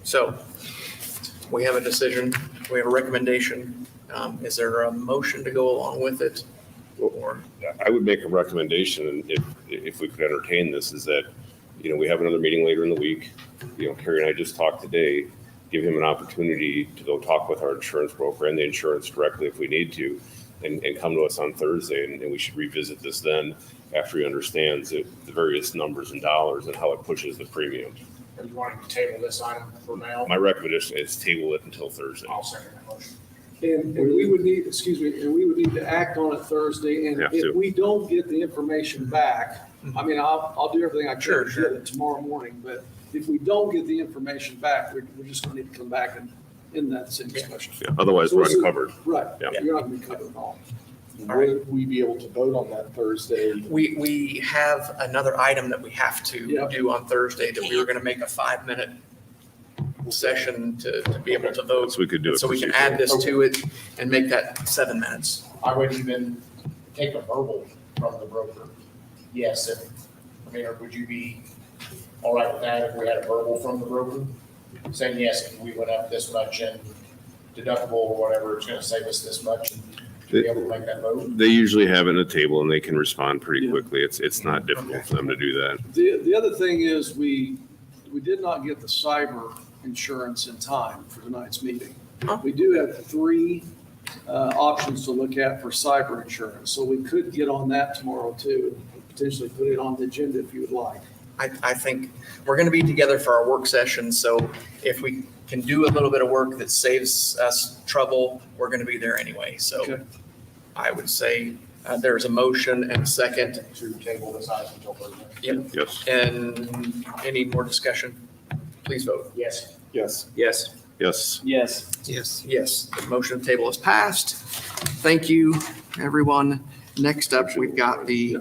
so we have a decision, we have a recommendation. Is there a motion to go along with it? Or I would make a recommendation, and if we could entertain this, is that, we have another meeting later in the week. Carrie and I just talked today. Give him an opportunity to go talk with our insurance broker and the insurance directly if we need to, and come to us on Thursday, and we should revisit this then after he understands the various numbers and dollars and how it pushes the premium. Are you wanting to table this item for now? My recommendation is table it until Thursday. I'll second that motion. And we would need, excuse me, and we would need to act on it Thursday. And Have to. if we don't get the information back, I mean, I'll do everything I can Sure, to sure. get it tomorrow morning. But if we don't get the information back, we're just going to need to come back and in that same discussion. Yeah, otherwise we're uncovered. Right. Yeah. You're not going to be covered at all. Would we be able to vote on that Thursday? We have another item that we have to Yeah. do on Thursday that we were going to make a 5-minute session to be able to vote. So we could do it. So we can add this to it and make that 7 minutes. I would even take a verbal from the broker. Yes, or would you be all right with that if we had a verbal from the broker? Saying, yes, if we went up this much and deductible or whatever, it's gonna save us this much, and to be able to make that vote? They usually have it in a table and they can respond pretty Yeah. quickly. It's not difficult for them to do that. The other thing is we did not get the cyber insurance in time for tonight's meeting. We do have 3 options to look at for cyber insurance, so we could get on that tomorrow too, and potentially put it on the agenda if you would like. I think we're going to be together for our work session, so if we can do a little bit of work that saves us trouble, we're going to be there anyway. So Okay. I would say there's a motion and a second. To table this item until Thursday? Yep. Yes, And any more discussion? Please vote. Yes. Yes. Yes. yes. Yes. Yes. Yes, the motion table is passed. Thank you, everyone. Next up, we've got the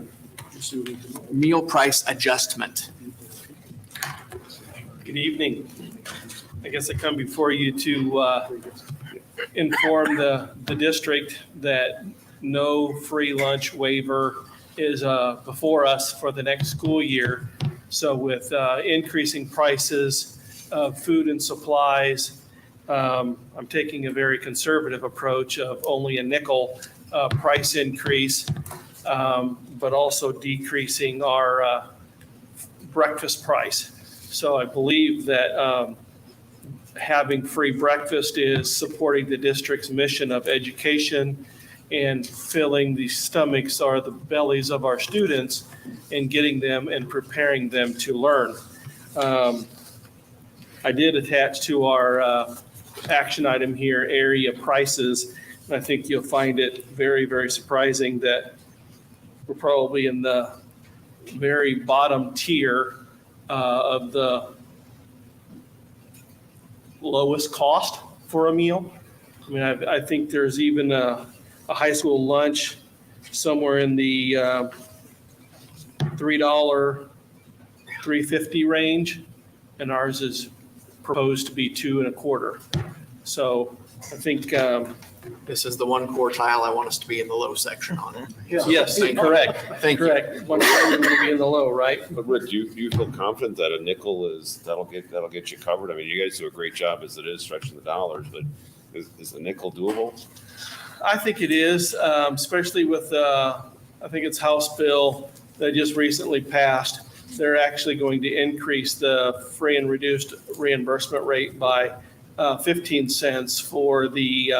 Just see what we can- meal price adjustment. Good evening. I guess I come before you to inform the district that no free lunch waiver is before us for the next school year. So with increasing prices of food and supplies, I'm taking a very conservative approach of only a nickel price increase, but also decreasing our breakfast price. So I believe that having free breakfast is supporting the district's mission of education and filling the stomachs or the bellies of our students and getting them and preparing them to learn. I did attach to our action item here, area prices. And I think you'll find it very, very surprising that we're probably in the very bottom tier of the lowest cost for a meal. I mean, I think there's even a high school lunch somewhere in the $3, $3.50 range, and ours is proposed to be $2.25. So I think, This is the one quartile I want us to be in the low section on. yes, Thank you. correct, Thank you. correct. One time we're going to be in the low, right? But Rick, do you feel confident that a nickel that'll get you covered? I mean, you guys do a great job as it is stretching the dollars, but is a nickel doable? I think it is, especially with, I think it's House bill that just recently passed. They're actually going to increase the free and reduced reimbursement rate by 15 cents for the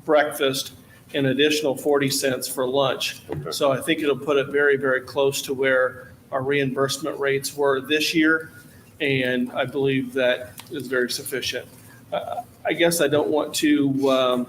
breakfast, an additional 40 cents for lunch. Okay. So I think it'll put it very, very close to where our reimbursement rates were this year. And I believe that is very sufficient. I guess I don't want to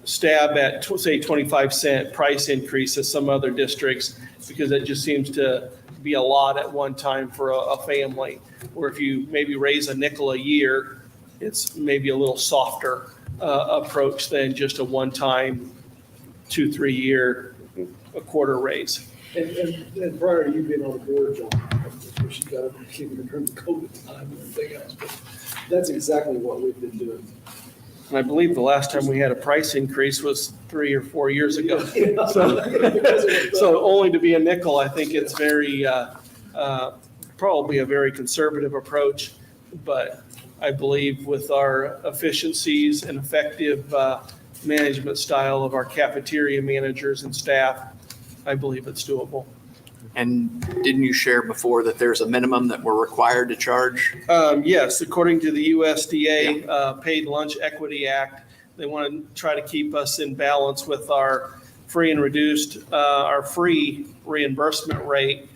stab at, say, 25-cent price increase as some other districts, because it just seems to be a lot at one time for a family. Or if you maybe raise a nickel a year, it's maybe a little softer approach than just a one-time 2-3 year a quarter raise. And prior to you being on the board, John, of course, you got to keep it during the COVID time and everything else, but that's exactly what we've been doing. And I believe the last time we had a price increase was 3 or 4 years ago. Yeah. So only to be a nickel, I think it's very, probably a very conservative approach. But I believe with our efficiencies and effective management style of our cafeteria managers and staff, I believe it's doable. And didn't you share before that there's a minimum that we're required to charge? Yes, according to the USDA Paid Lunch Equity Act, they want to try to keep us in balance with our free and reduced, our free reimbursement rate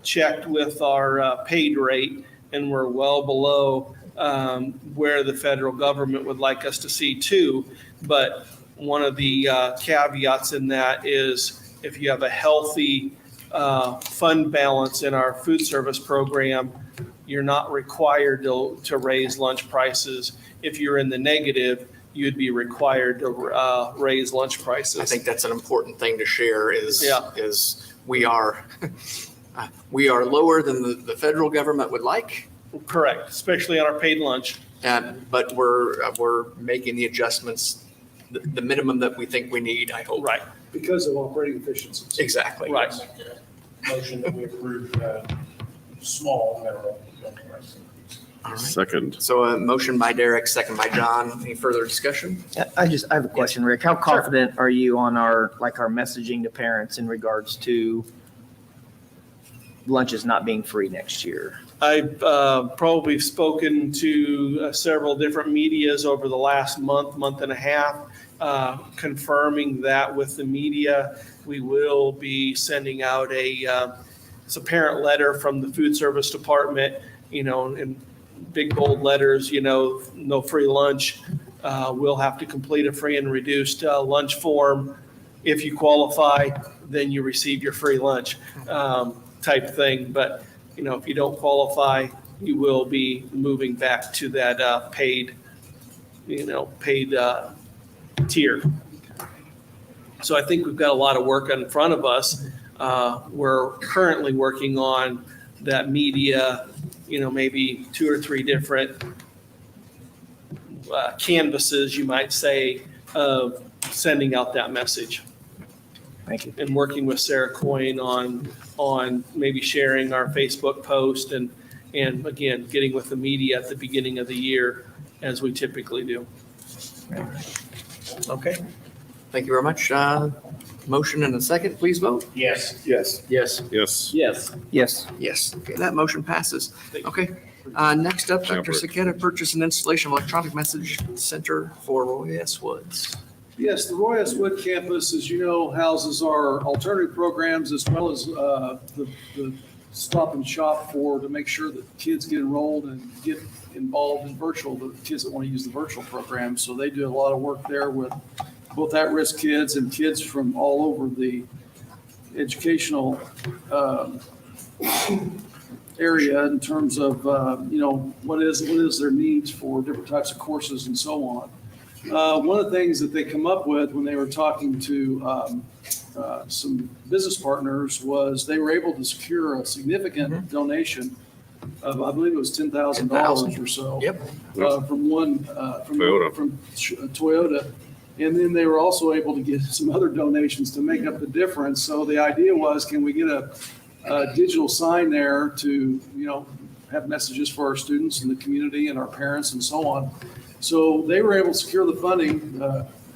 checked with our paid rate, and we're well below where the federal government would like us to see too. But one of the caveats in that is if you have a healthy fund balance in our food service program, you're not required to raise lunch prices. If you're in the negative, you'd be required to raise lunch prices. I think that's an important thing to share is we are lower than the federal government would like. Correct, especially on our paid lunch. But we're making the adjustments, the minimum that we think we need, I hope. Right. Because of operating efficiencies. Exactly. Right. Motion that we approve small federal price. All right. Second. So a motion by Derek, second by John. Any further discussion? I have a question, Rick. How confident are you on our messaging to parents in regards to lunches not being free next year? I've probably spoken to several different medias over the last month and a half, confirming that with the media. We will be sending out it's a parent letter from the food service department, in big bold letters, no free lunch. We'll have to complete a free and reduced lunch form. If you qualify, then you receive your free lunch type thing. But if you don't qualify, you will be moving back to that paid tier. So I think we've got a lot of work in front of us. We're currently working on that media, maybe 2 or 3 different canvases, you might say, of sending out that message. Thank you. And working with Sarah Coyne on maybe sharing our Facebook post and again, getting with the media at the beginning of the year as we typically do. Okay. Thank you very much. Motion and a second, please vote. Yes. Yes. Yes. Yes. Yes. Yes. Okay, that motion passes. Okay. Next up, Dr. Saketa, purchase and installation of electronic message center for Roy S. Woods. Yes, the Roy S. Wood campus, as you know, houses our alternative programs as well as the stop and shop to make sure that kids get enrolled and get involved in the kids that want to use the virtual program. So they do a lot of work there with both at-risk kids and kids from all over the educational area in terms of, what is their needs for different types of courses and so on. One of the things that they come up with when they were talking to some business partners was they were able to secure a significant donation of, I believe it was $10,000 or so. Yep. From Toyota. And then they were also able to get some other donations to make up the difference. So the idea was, can we get a digital sign there to, have messages for our students in the community and our parents and so on. So they were able to secure the funding.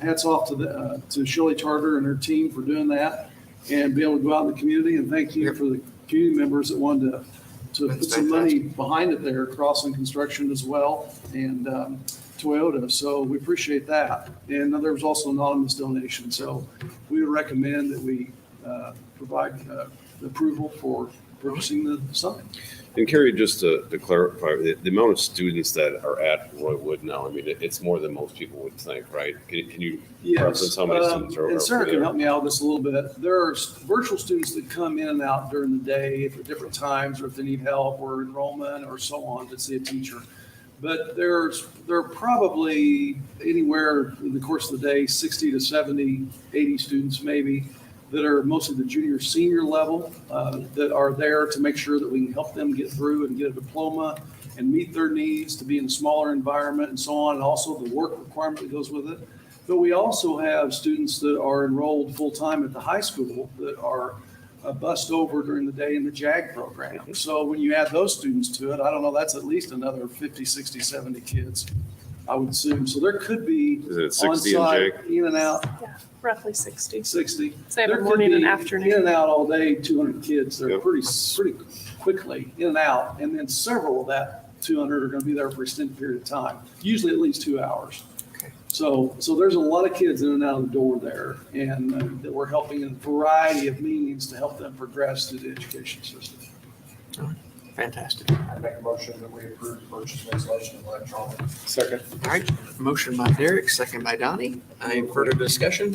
Hats off to Shirley Charter and her team for doing that and be able to go out in the community. And thank you for the community members that wanted to put some money behind it there, Crossing Construction as well, and Toyota. So we appreciate that. And there was also anonymous donation. So we would recommend that we provide approval for purchasing the sign. And Carrie, just to clarify, the amount of students that are at Roy Wood now, I mean, it's more than most people would think, right? Can you reference how many students are? And Sarah can help me out with this a little bit. There are virtual students that come in and out during the day at different times, or if they need help or enrollment or so on to see a teacher. But there are probably anywhere in the course of the day, 60 to 70, 80 students maybe, that are mostly the junior senior level that are there to make sure that we can help them get through and get a diploma and meet their needs to be in a smaller environment and so on, and also the work requirement that goes with it. But we also have students that are enrolled full-time at the high school that are bussed over during the day in the JAG program. So when you add those students to it, I don't know, that's at least another 50, 60, 70 kids, I would assume. So there could be Is it 60 in on-site, JAG? in and out. Yeah, roughly 60. 60. Say every There could morning and be afternoon. In and out all day, 200 kids. They're Yep. pretty quickly in and out. And then several of that 200 are going to be there for an extended period of time, usually at least 2 hours. So there's a lot of kids in and out of the door there, and that we're helping in a variety of means to help them progress through the education system. Fantastic. I make a motion that we approve the purchase of installation of electronic. Second. All right, motion by Derek, second by Donnie. Any further discussion?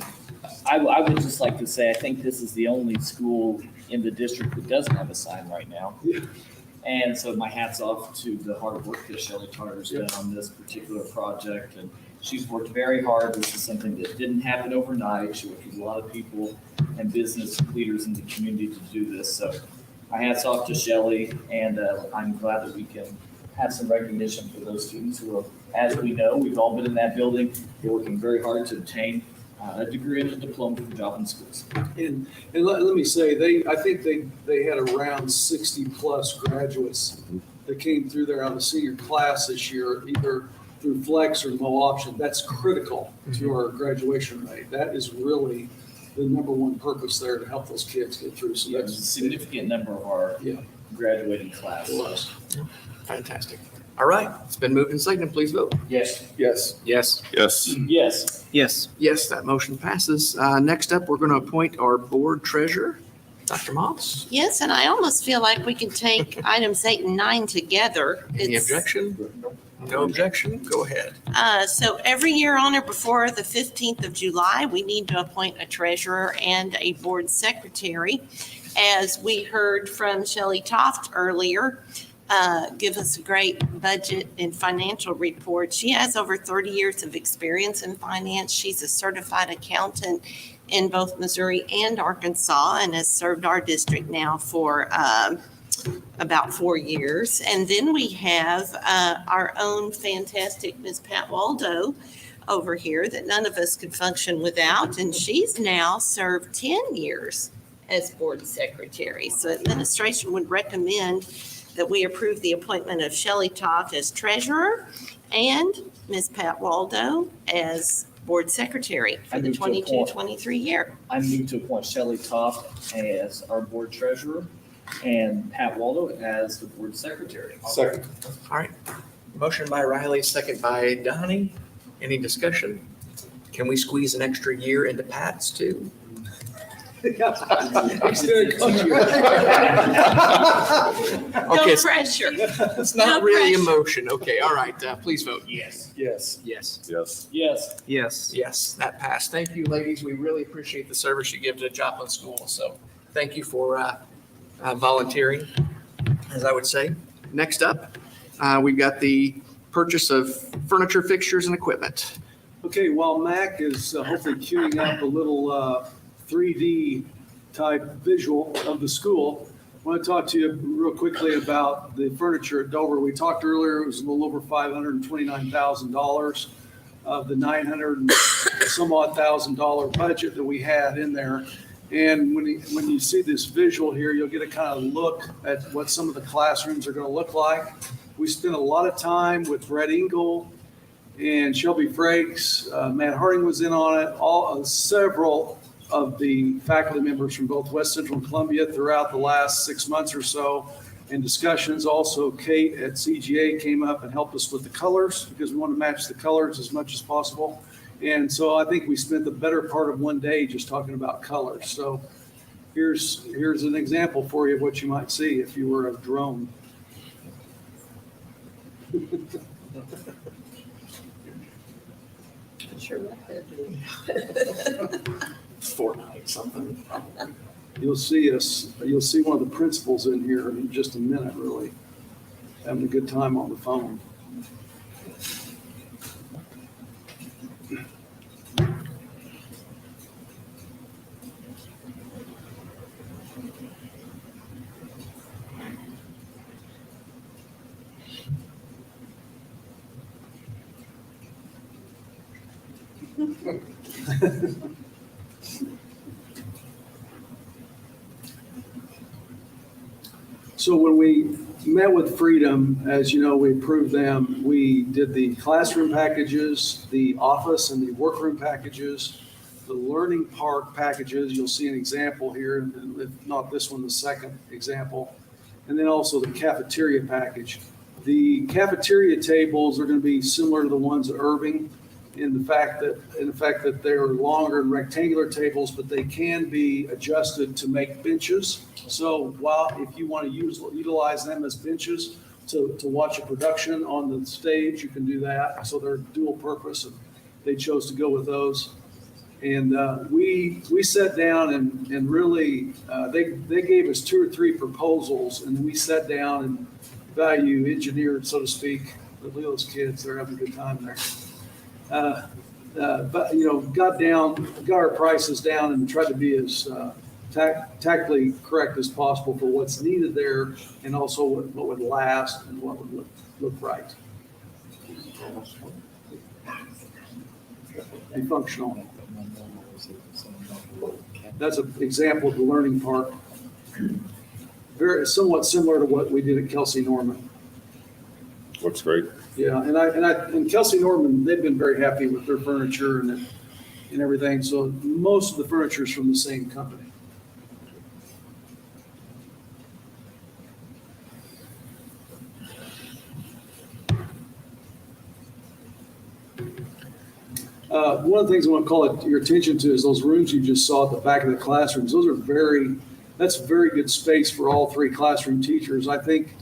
I would just like to say, I think this is the only school in the district that doesn't have a sign right now. And so my hat's off to the hard work that Shelley Tarter's done on this particular project. And she's worked very hard. This is something that didn't happen overnight. She worked with a lot of people and business leaders in the community to do this. So my hat's off to Shelley, and I'm glad that we can have some recognition for those students who are, as we know, we've all been in that building. They're working very hard to obtain a degree and a diploma from Joplin schools. And let me say, I think they had around 60 plus graduates that came through there on the senior class this year, either through flex or no option. That's critical to our graduation rate. That is really the number one purpose there, to help those kids get through. So That's a significant number of our graduating class. Fantastic. All right, it's been moved and seconded. Please vote. Yes. Yes. Yes. Yes. Yes. Yes. Yes, that motion passes. Next up, we're going to appoint our board treasurer, Dr. Moss. Yes, and I almost feel like we can take items 8 and 9 together. Any It's- objection? No objection. Go ahead. So every year on or before the 15th of July, we need to appoint a treasurer and a board secretary. As we heard from Shelley Toft earlier, give us a great budget and financial report. She has over 30 years of experience in finance. She's a certified accountant in both Missouri and Arkansas, and has served our district now for about 4 years. And then we have our own fantastic Ms. Pat Waldo over here that none of us could function without, and she's now served 10 years as board secretary. So administration would recommend that we approve the appointment of Shelley Toft as treasurer and Ms. Pat Waldo as board secretary for the 22-23 year. I move to appoint Shelley Toft as our board treasurer and Pat Waldo as the board secretary. Second. All right. Motion by Riley, second by Donnie. Any discussion? Can we squeeze an extra year into Pat's too? No Okay, pressure. it's not No really a pressure. motion. Okay, all right. Please vote. Yes. Yes. Yes. Yes. Yes. Yes. Yes, that passed. Thank you, ladies. We really appreciate the service you give to Joplin School. So thank you for volunteering, as I would say. Next up, we've got the purchase of furniture, fixtures, and equipment. Okay, while Mac is hopefully queuing up a little 3D type visual of the school, I want to talk to you real quickly about the furniture at Dover. We talked earlier, it was a little over $529,000 of the $900 and some odd $1,000 budget that we had in there. And when you see this visual here, you'll get a kind of look at what some of the classrooms are going to look like. We spent a lot of time with Brett Engel and Shelby Frakes. Matt Harding was in on it. Several of the faculty members from both West Central and Columbia throughout the last 6 months or so, and discussions. Also, Kate at CGA came up and helped us with the colors, because we want to match the colors as much as possible. And so I think we spent the better part of one day just talking about colors. So here's an example for you of what you might see if you were a drone. Fortnite something. You'll see one of the principals in here in just a minute, really, having a good time on the phone. So when we met with Freedom, as you know, we approved them. We did the classroom packages, the office and the workroom packages, the learning park packages. You'll see an example here, and if not this one, the second example. And then also the cafeteria package. The cafeteria tables are going to be similar to the ones at Irving. in the fact that they're longer and rectangular tables, but they can be adjusted to make benches. So if you want to utilize them as benches to watch a production on the stage, you can do that. So they're dual purpose, and they chose to go with those. And we sat down and really, they gave us 2 or 3 proposals, and we sat down and value engineered, so to speak. Look at those kids, they're having a good time there. But, got our prices down and tried to be as tactically correct as possible for what's needed there, and also what would last and what would look right. Be functional. That's an example of the learning part. Very somewhat similar to what we did at Kelsey Norman. Looks great. Yeah, and Kelsey Norman, they've been very happy with their furniture and everything. So most of the furniture is from the same company. One of the things I want to call your attention to is those rooms you just saw at the back of the classrooms. That's very good space for all 3 classroom teachers. I think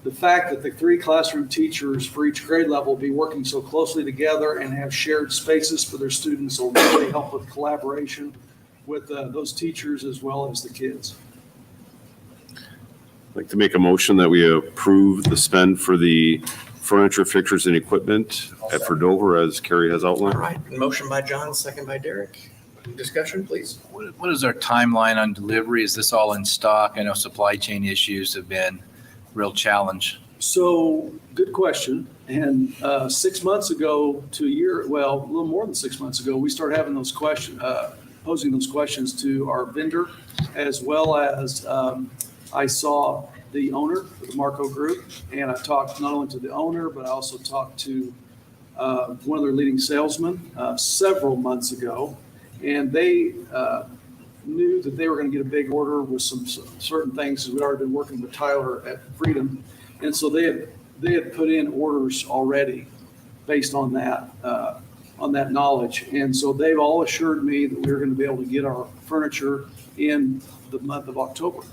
the fact that the 3 classroom teachers for each grade level will be working so closely together and have shared spaces for their students will really help with collaboration with those teachers as well as the kids. I'd like to make a motion that we approve the spend for the furniture, fixtures, and equipment at Dover as Carrie has outlined. All right, motion by John, second by Derek. Discussion, please. What is our timeline on delivery? Is this all in stock? I know supply chain issues have been a real challenge. So good question. And 6 months ago to a year, well, a little more than 6 months ago, we started having those questions, posing those questions to our vendor, as well as I saw the owner of the Marco Group, and I talked not only to the owner, but I also talked to one of their leading salesmen several months ago, and they knew that they were going to get a big order with some certain things, because we'd already been working with Tyler at Freedom, and so they had put in orders already based on that knowledge, and so they've all assured me that we were going to be able to get our furniture in the month of October.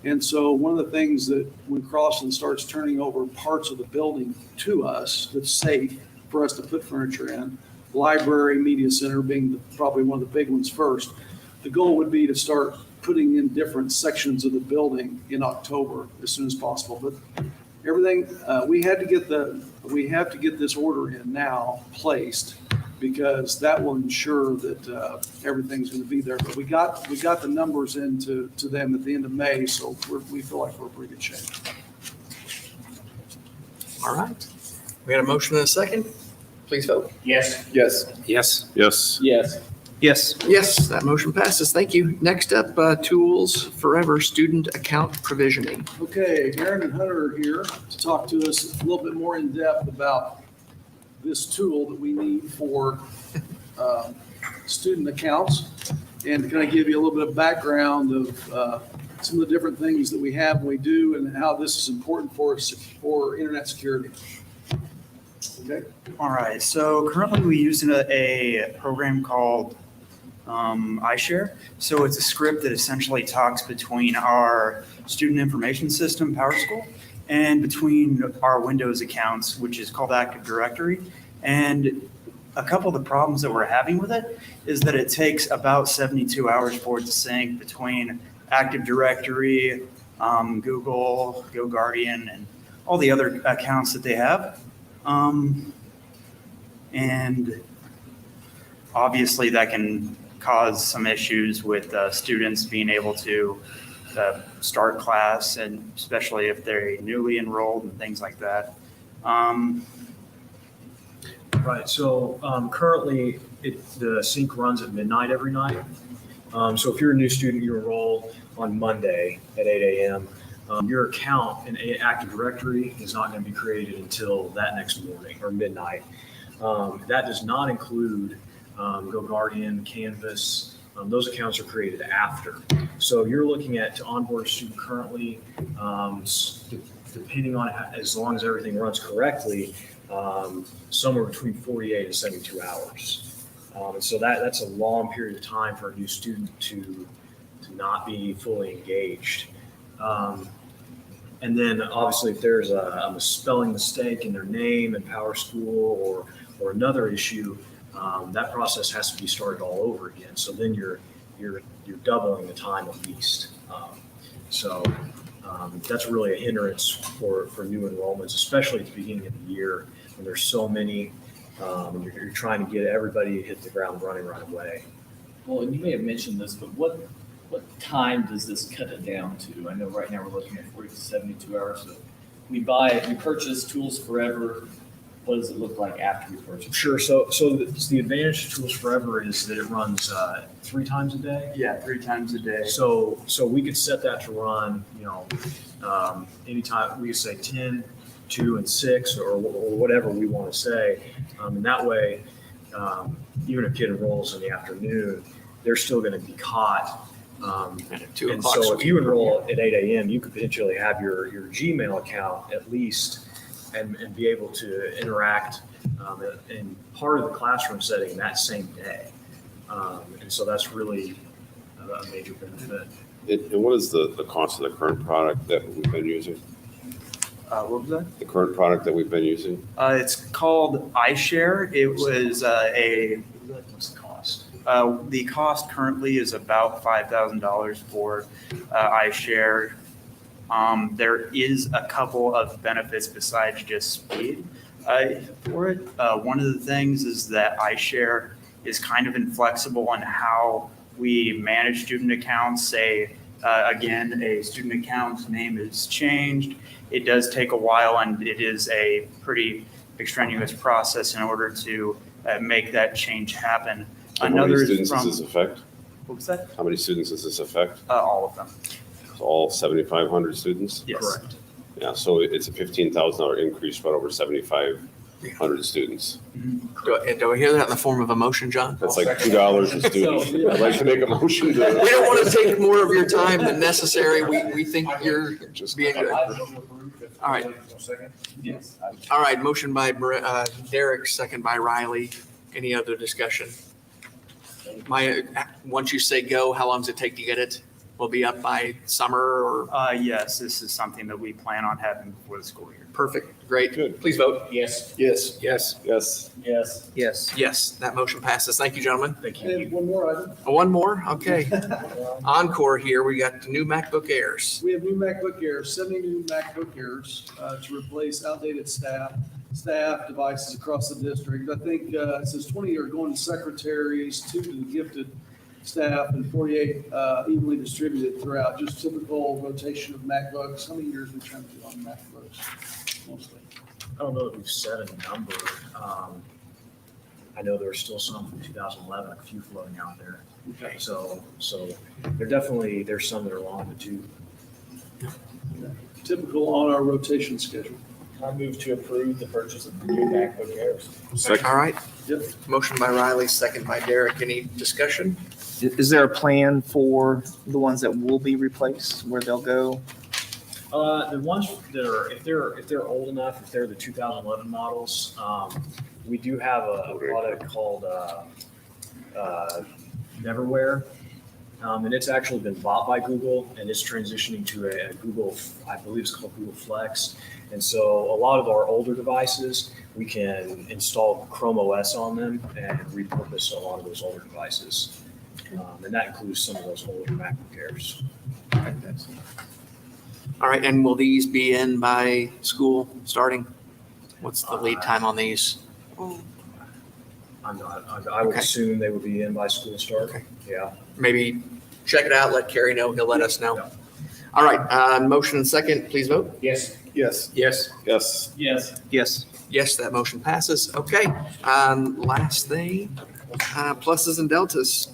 And so one of the things that when Crossland starts turning over parts of the building to us that's safe for us to put furniture in, library, media center being probably one of the big ones first, the goal would be to start putting in different sections of the building in October as soon as possible. But everything, we have to get this order in now placed, because that will ensure that everything's going to be there. But we got the numbers into them at the end of May, so we feel like we're in pretty good shape. All right. We had a motion and a second. Please vote. Yes. Yes. Yes. Yes. Yes. Yes. Yes, that motion passes. Thank you. Next up, Tools Forever Student Account Provisioning. Okay, Aaron and Hunter are here to talk to us a little bit more in depth about this tool that we need for student accounts, and to kind of give you a little bit of background of some of the different things that we have and we do, and how this is important for us for internet security. Okay. All right. So currently we use a program called iShare. So it's a script that essentially talks between our student information system, PowerSchool, and between our Windows accounts, which is called Active Directory. And a couple of the problems that we're having with it is that it takes about 72 hours for it to sync between Active Directory, Google, GoGuardian, and all the other accounts that they have. And obviously that can cause some issues with students being able to start class, and especially if they're newly enrolled and things like that. Right, so currently the sync runs at midnight every night. So if you're a new student, you enroll on Monday at 8 a.m. Your account in Active Directory is not going to be created until that next morning or midnight. That does not include GoGuardian, Canvas. Those accounts are created after. So you're looking at to onboard a student currently, depending on as long as everything runs correctly, somewhere between 48 and 72 hours. And so that's a long period of time for a new student to not be fully engaged. And then obviously if there's a spelling mistake in their name in PowerSchool or another issue, that process has to be started all over again. So then you're doubling the time at least. That's really a hindrance for new enrollments, especially at the beginning of the year when there's so many, and you're trying to get everybody to hit the ground running right away. Well, and you may have mentioned this, but what time does this cut it down to? I know right now we're looking at 40 to 72 hours. So we purchase Tools Forever. What does it look like after we purchase? Sure. So the advantage of Tools Forever is that it runs 3 times a day. Yeah, 3 times a day. So we could set that to run, anytime. We could say 10, 2, and 6, or whatever we want to say. And that way, even if a kid enrolls in the afternoon, they're still going to be caught. At 2 And o'clock. so if you enroll at 8 a.m., you could potentially have your Gmail account at least and be able to interact in part of the classroom setting that same day. And so that's really a major benefit. And what is the cost of the current product that we've been using? What was that? The current product that we've been using? It's called iShare. It was What's the cost? the cost currently is about $5,000 for iShare. There is a couple of benefits besides just speed for it. One of the things is that iShare is kind of inflexible on how we manage student accounts. Say, again, a student account's name is changed. It does take a while, and it is a pretty extraneous process in order to make that change happen. How many students does this affect? What was that? How many students does this affect? All of them. So all 7,500 students? Yes. Correct. Yeah, so it's a $15,000 increase, but over 7,500 students. Do I hear that in the form of a motion, John? That's like $2 a student. I'd like to make a motion We to. don't want to take more of your time than necessary. We think you're just being good. All right. Yes. All right, motion by Derek, second by Riley. Any other discussion? Once you say go, how long does it take to get it? Will be up by summer or? Yes, this is something that we plan on having before the school year. Perfect, great. Good. Please vote. Yes. Yes. Yes. Yes. Yes. Yes. Yes, that motion passes. Thank you, gentlemen. Thank you. And one more item. One more, okay. Encore here, we got the new MacBook Airs. We have new MacBook Airs, 70 new MacBook Airs to replace outdated staff devices across the district. I think it says 20 are going to secretaries, 2 to the gifted staff, and 48 evenly distributed throughout. Just typical rotation of MacBooks. How many years are we trying to do on MacBooks mostly? I don't know that we've set a number. I know there are still some from 2011, a few floating out there. Okay. So there's some that are long in the tooth. Typical on our rotation schedule. I move to approve the purchase of the new MacBook Airs. Second. All right, Yep. motion by Riley, second by Derek. Any discussion? Is there a plan for the ones that will be replaced, where they'll go? The ones that are, if they're old enough, if they're the 2011 models, we do have a product called Neverware. And it's actually been bought by Google, and it's transitioning to a Google, I believe it's called Google Flex. And so a lot of our older devices, we can install Chrome OS on them and repurpose a lot of those older devices. And that includes some of those older MacBook Airs. All right, and will these be in by school starting? What's the lead time on these? I'm not, I would Okay. assume they would be in by school start. Okay. Yeah. Maybe check it out, let Kerry know, he'll let us know. Yeah. All right, motion and second, please vote. Yes. Yes. Yes. Yes. Yes. Yes. Yes, that motion passes. Okay, last thing, pluses and deltas.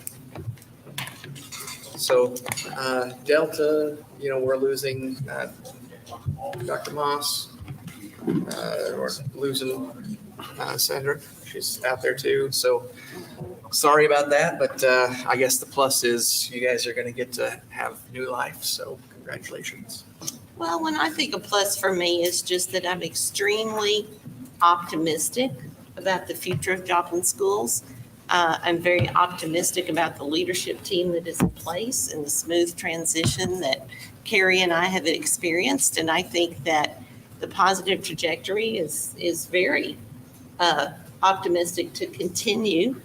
So, Delta, we're losing Dr. Moss. We're losing Sandra. She's out there too. So sorry about that, but I guess the plus is you guys are going to get to have new life. So congratulations. Well, when I think a plus for me is just that I'm extremely optimistic about the future of Joplin schools. I'm very optimistic about the leadership team that is in place and the smooth transition that Carrie and I have experienced. And I think that the positive trajectory is very optimistic to continue.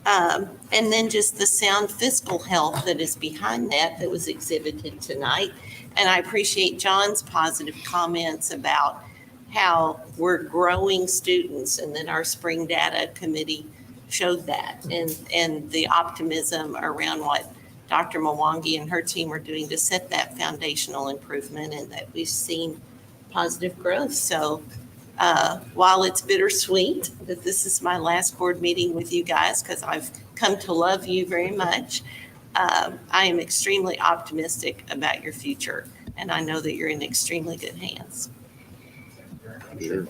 And then just the sound fiscal health that is behind that was exhibited tonight. And I appreciate John's positive comments about how we're growing students, and then our spring data committee showed that, and the optimism around what Dr. Mwangi and her team are doing to set that foundational improvement, and that we've seen positive growth. So while it's bittersweet that this is my last board meeting with you guys, because I've come to love you very much, I am extremely optimistic about your future, and I know that you're in extremely good hands. Sure.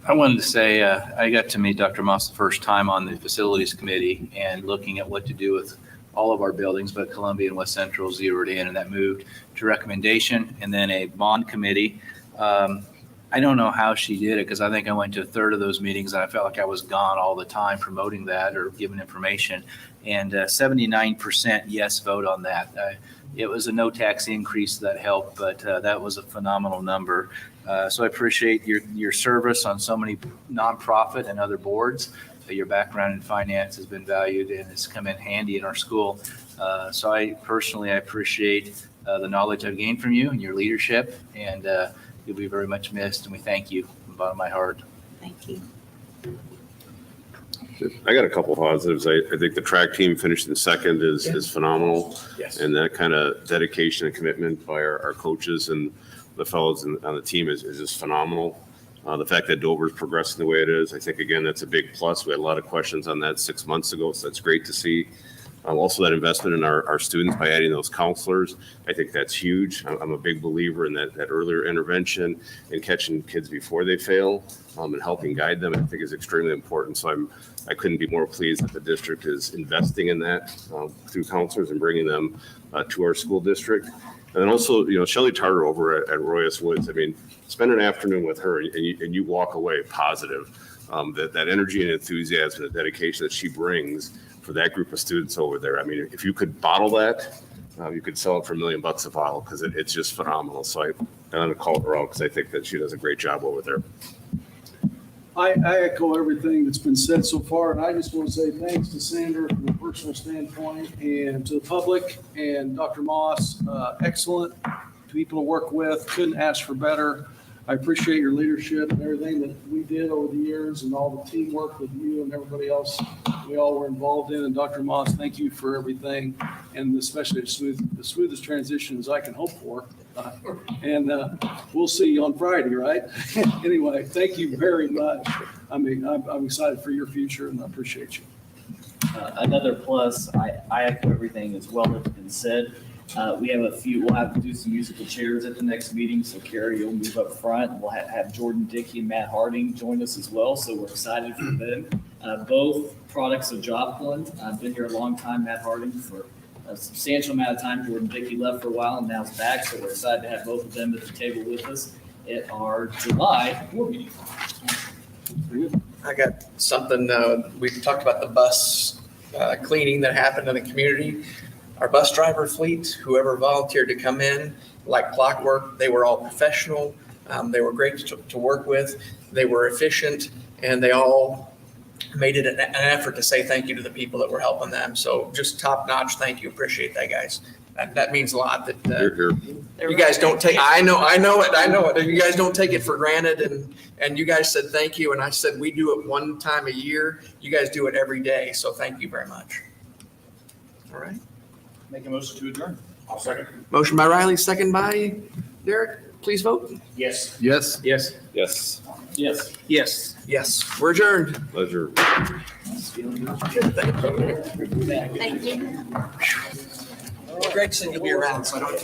I wanted to say, I got to meet Dr. Moss the first time on the facilities committee and looking at what to do with all of our buildings, but Columbia and West Central zeroed in, and that moved to recommendation and then a bond committee. I don't know how she did it, because I think I went to a third of those meetings and I felt like I was gone all the time promoting that or giving information. And 79% yes vote on that. It was a no tax increase that helped, but that was a phenomenal number. So I appreciate your service on so many nonprofit and other boards. Your background in finance has been valued and it's come in handy in our school. So I personally appreciate the knowledge I've gained from you and your leadership, and you'll be very much missed, and we thank you from the bottom of my heart. Thank you. I got a couple of positives. I think the track team finishing second is phenomenal. Yes. And that kind of dedication and commitment by our coaches and the fellows on the team is just phenomenal. The fact that Dover's progressing the way it is, I think, again, that's a big plus. We had a lot of questions on that 6 months ago, so that's great to see. Also, that investment in our students by adding those counselors, I think that's huge. I'm a big believer in that earlier intervention and catching kids before they fail and helping guide them, I think, is extremely important. So I couldn't be more pleased that the district is investing in that through counselors and bringing them to our school district. And then also, Shelley Tarter over at Royas Woods, I mean, spend an afternoon with her and you walk away positive. That energy and enthusiasm and dedication that she brings for that group of students over there. I mean, if you could bottle that, you could sell it for $1 million a bottle, because it's just phenomenal. So I'm going to call her out because I think that she does a great job over there. I echo everything that's been said so far, and I just want to say thanks to Sandra from a personal standpoint, and to the public, and Dr. Moss, excellent people to work with, couldn't ask for better. I appreciate your leadership and everything that we did over the years, and all the teamwork with you and everybody else we all were involved in. And Dr. Moss, thank you for everything, and especially the smoothest transition as I can hope for. And we'll see you on Friday, right? Anyway, thank you very much. I mean, I'm excited for your future, and I appreciate you. Another plus, I echo everything as well that's been said. We'll have to do some musical chairs at the next meeting. So Carrie, you'll move up front. We'll have Jordan Dickey and Matt Harding join us as well. So we're excited for them. Both products of Joplin. I've been here a long time. Matt Harding for a substantial amount of time. Jordan Dickey left for a while and now is back. So we're excited to have both of them at the table with us at our July board meeting. I got something, we talked about the bus cleaning that happened in the community. Our bus driver fleet, whoever volunteered to come in, like clockwork, they were all professional. They were great to work with. They were efficient, and they all made it an effort to say thank you to the people that were helping them. So just top notch. Thank you. Appreciate that, guys. That means a lot. That you guys don't take. I know it. You guys don't take it for granted. And you guys said thank you, and I said we do it one time a year. You guys do it every day. So thank you very much. All right. Make a motion to adjourn. I'll second. Motion by Riley, second by Derek. Please vote. Yes. Yes. Yes. Yes. Yes. Yes. We're adjourned. Pleasure. Thank you. Greg said you'll be around, so I don't have to get